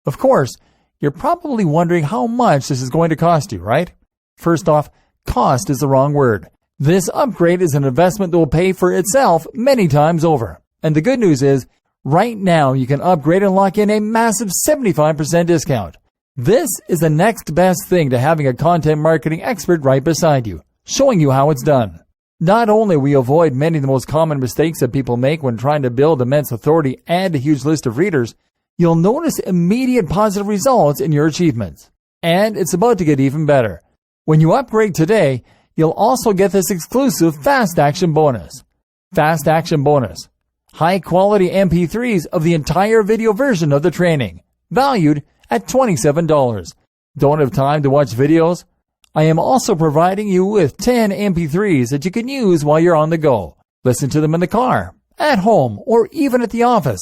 Speaker 1: Of course, you're probably wondering how much this is going to cost you, right? First off, cost is the wrong word. This upgrade is an investment that will pay for itself many times over. And the good news is, right now you can upgrade and lock in a massive 75% discount. This is the next best thing to having a content marketing expert right beside you. showing you how it's done. Not only will you avoid many of the most common mistakes that people make when trying to build immense authority and a huge list of readers, you'll notice immediate positive results in your achievements. And it's about to get even better. When you upgrade today, you'll also get this exclusive Fast Action bonus. Fast Action bonus. High quality MP3s of the entire video version of the training, valued at $27. Don't have time to watch videos? I am also providing you with 10 MP3s that you can use while you're on the go. Listen to them in the car, at home, or even at the office,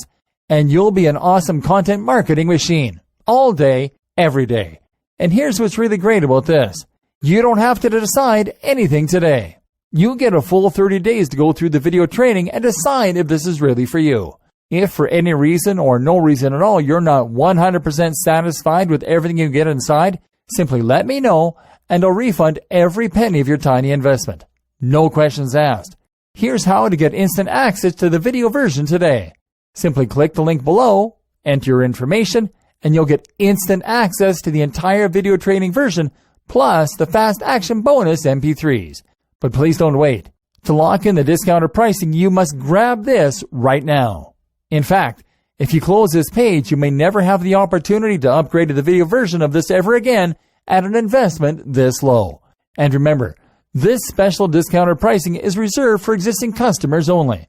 Speaker 1: and you'll be an awesome content marketing machine, all day, every day. And here's what's really great about this. You don't have to decide anything today. You get a full 30 days to go through the video training and decide if this is really for you. If for any reason or no reason at all you're not 100% satisfied with everything you get inside, simply let me know and I'll refund every penny of your tiny investment. No questions asked. Here's how to get instant access to the video version today. Simply click the link below, enter your information, and you'll get instant access to the entire video training version plus the Fast Action bonus MP3s. But please don't wait. To lock in the discounted pricing, you must grab this right now. In fact, if you close this page, you may never have the opportunity to upgrade to the video version of this ever again at an investment this low. And remember, this special discounted pricing is reserved for existing customers only.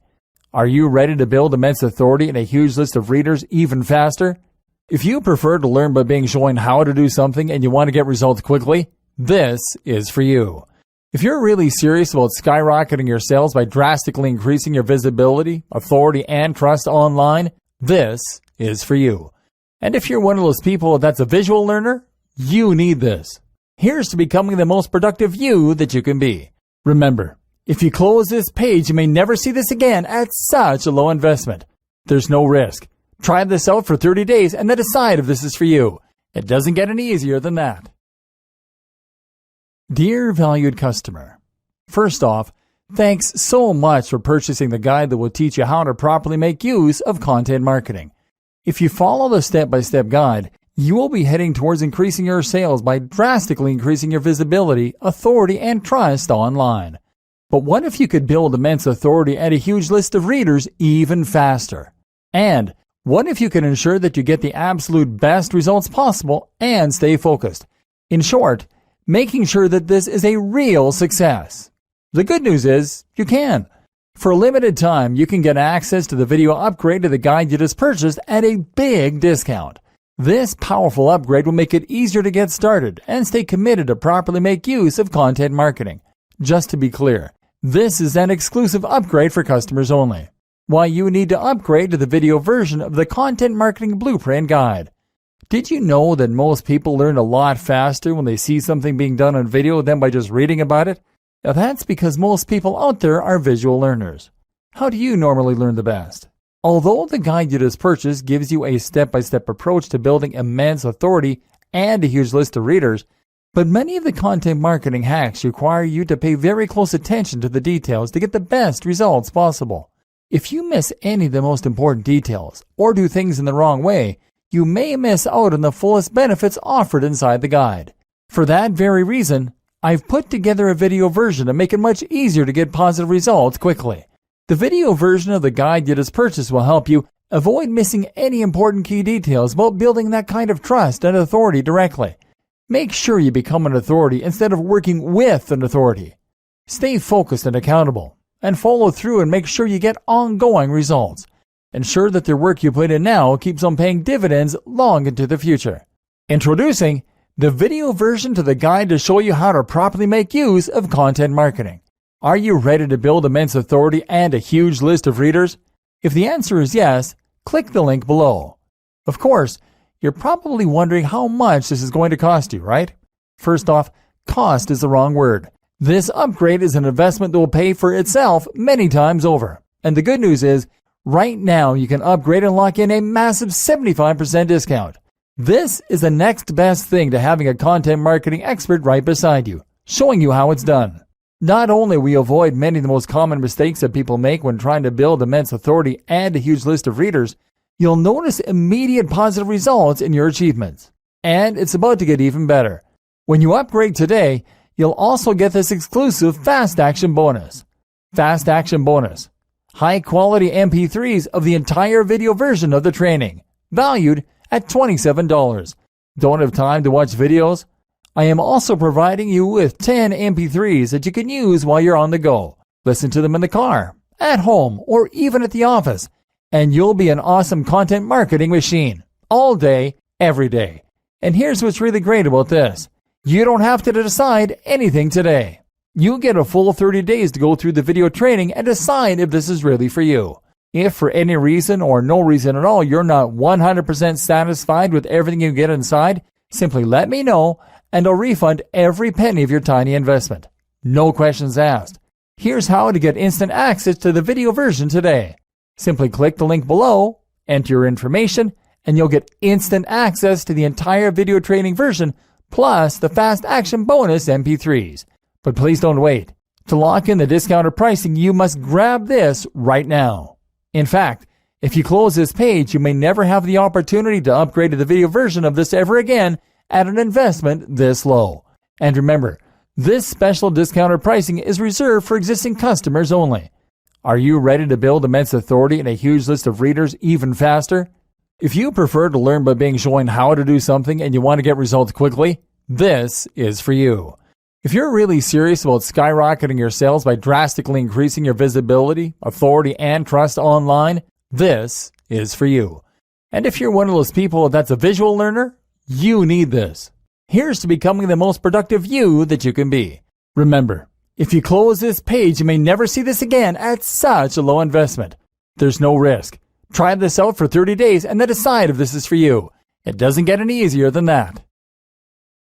Speaker 1: Are you ready to build immense authority and a huge list of readers even faster? If you prefer to learn by being shown how to do something and you want to get results quickly, this is for you. If you're really serious about skyrocketing your sales by drastically increasing your visibility, authority, and trust online, this is for you. And if you're one of those people that's a visual learner, you need this. Here's to becoming the most productive you that you can be. Remember, if you close this page, you may never see this again at such a low investment. There's no risk. Try this out for 30 days and then decide if this is for you. It doesn't get any easier than that. Dear valued customer, first off, thanks so much for purchasing the guide that will teach you how to properly make use of content marketing. If you follow the step-by-step guide, you will be heading towards increasing your sales by drastically increasing your visibility, authority, and trust online. But what if you could build immense authority and a huge list of readers even faster? And what if you could ensure that you get the absolute best results possible and stay focused? In short, making sure that this is a real success. The good news is, you can. For a limited time, you can get access to the video upgrade to the guide you just purchased at a big discount. This powerful upgrade will make it easier to get started and stay committed to properly make use of content marketing. Just to be clear, this is an exclusive upgrade for customers only. Why you need to upgrade to the video version of the Content Marketing Blueprint Guide. Did you know that most people learn a lot faster when they see something being done on video than by just reading about it? Now that's because most people out there are visual learners. How do you normally learn the best? Although the guide you just purchased gives you a step-by-step approach to building immense authority and a huge list of readers, but many of the content marketing hacks require you to pay very close attention to the details to get the best results possible. If you miss any of the most important details or do things in the wrong way, you may miss out on the fullest benefits offered inside the guide. For that very reason, I've put together a video version to make it much easier to get positive results quickly. The video version of the guide you just purchased will help you avoid missing any important key details about building that kind of trust and authority directly. Make sure you become an authority instead of working with an authority. Stay focused and accountable, and follow through and make sure you get ongoing results. Ensure that the work you put in now keeps on paying dividends long into the future. Introducing the video version to the guide to show you how to properly make use of content marketing. Are you ready to build immense authority and a huge list of readers? If the answer is yes, click the link below. Of course, you're probably wondering how much this is going to cost you, right? First off, cost is the wrong word. This upgrade is an investment that will pay for itself many times over. And the good news is, right now you can upgrade and lock in a massive 75% discount. This is the next best thing to having a content marketing expert right beside you, showing you how it's done. Not only will you avoid many of the most common mistakes that people make when trying to build immense authority and a huge list of readers, you'll notice immediate positive results in your achievements. And it's about to get even better. When you upgrade today, you'll also get this exclusive Fast Action bonus. Fast Action bonus. High quality MP3s of the entire video version of the training, valued at $27. Don't have time to watch videos? I am also providing you with 10 MP3s that you can use while you're on the go. Listen to them in the car, at home, or even at the office, and you'll be an awesome content marketing machine, all day, every day. And here's what's really great about this. You don't have to decide anything today. You get a full 30 days to go through the video training and decide if this is really for you. If for any reason or no reason at all you're not 100% satisfied with everything you get inside, simply let me know and I'll refund every penny of your tiny investment. No questions asked. Here's how to get instant access to the video version today. Simply click the link below, enter your information, and you'll get instant access to the entire video training version plus the Fast Action bonus MP3s. But please don't wait. To lock in the discounted pricing, you must grab this right now. In fact, if you close this page, you may never have the opportunity to upgrade to the video version of this ever again at an investment this low. And remember, this special discounted pricing is reserved for existing customers only. Are you ready to build immense authority and a huge list of readers even faster? If you prefer to learn by being shown how to do something and you want to get results quickly, this is for you. If you're really serious about skyrocketing your sales by drastically increasing your visibility, authority, and trust online, this is for you. And if you're one of those people that's a visual learner, you need this. Here's to becoming the most productive you that you can be. Remember, if you close this page, you may never see this again at such a low investment. There's no risk. Try this out for 30 days and then decide if this is for you. It doesn't get any easier than that.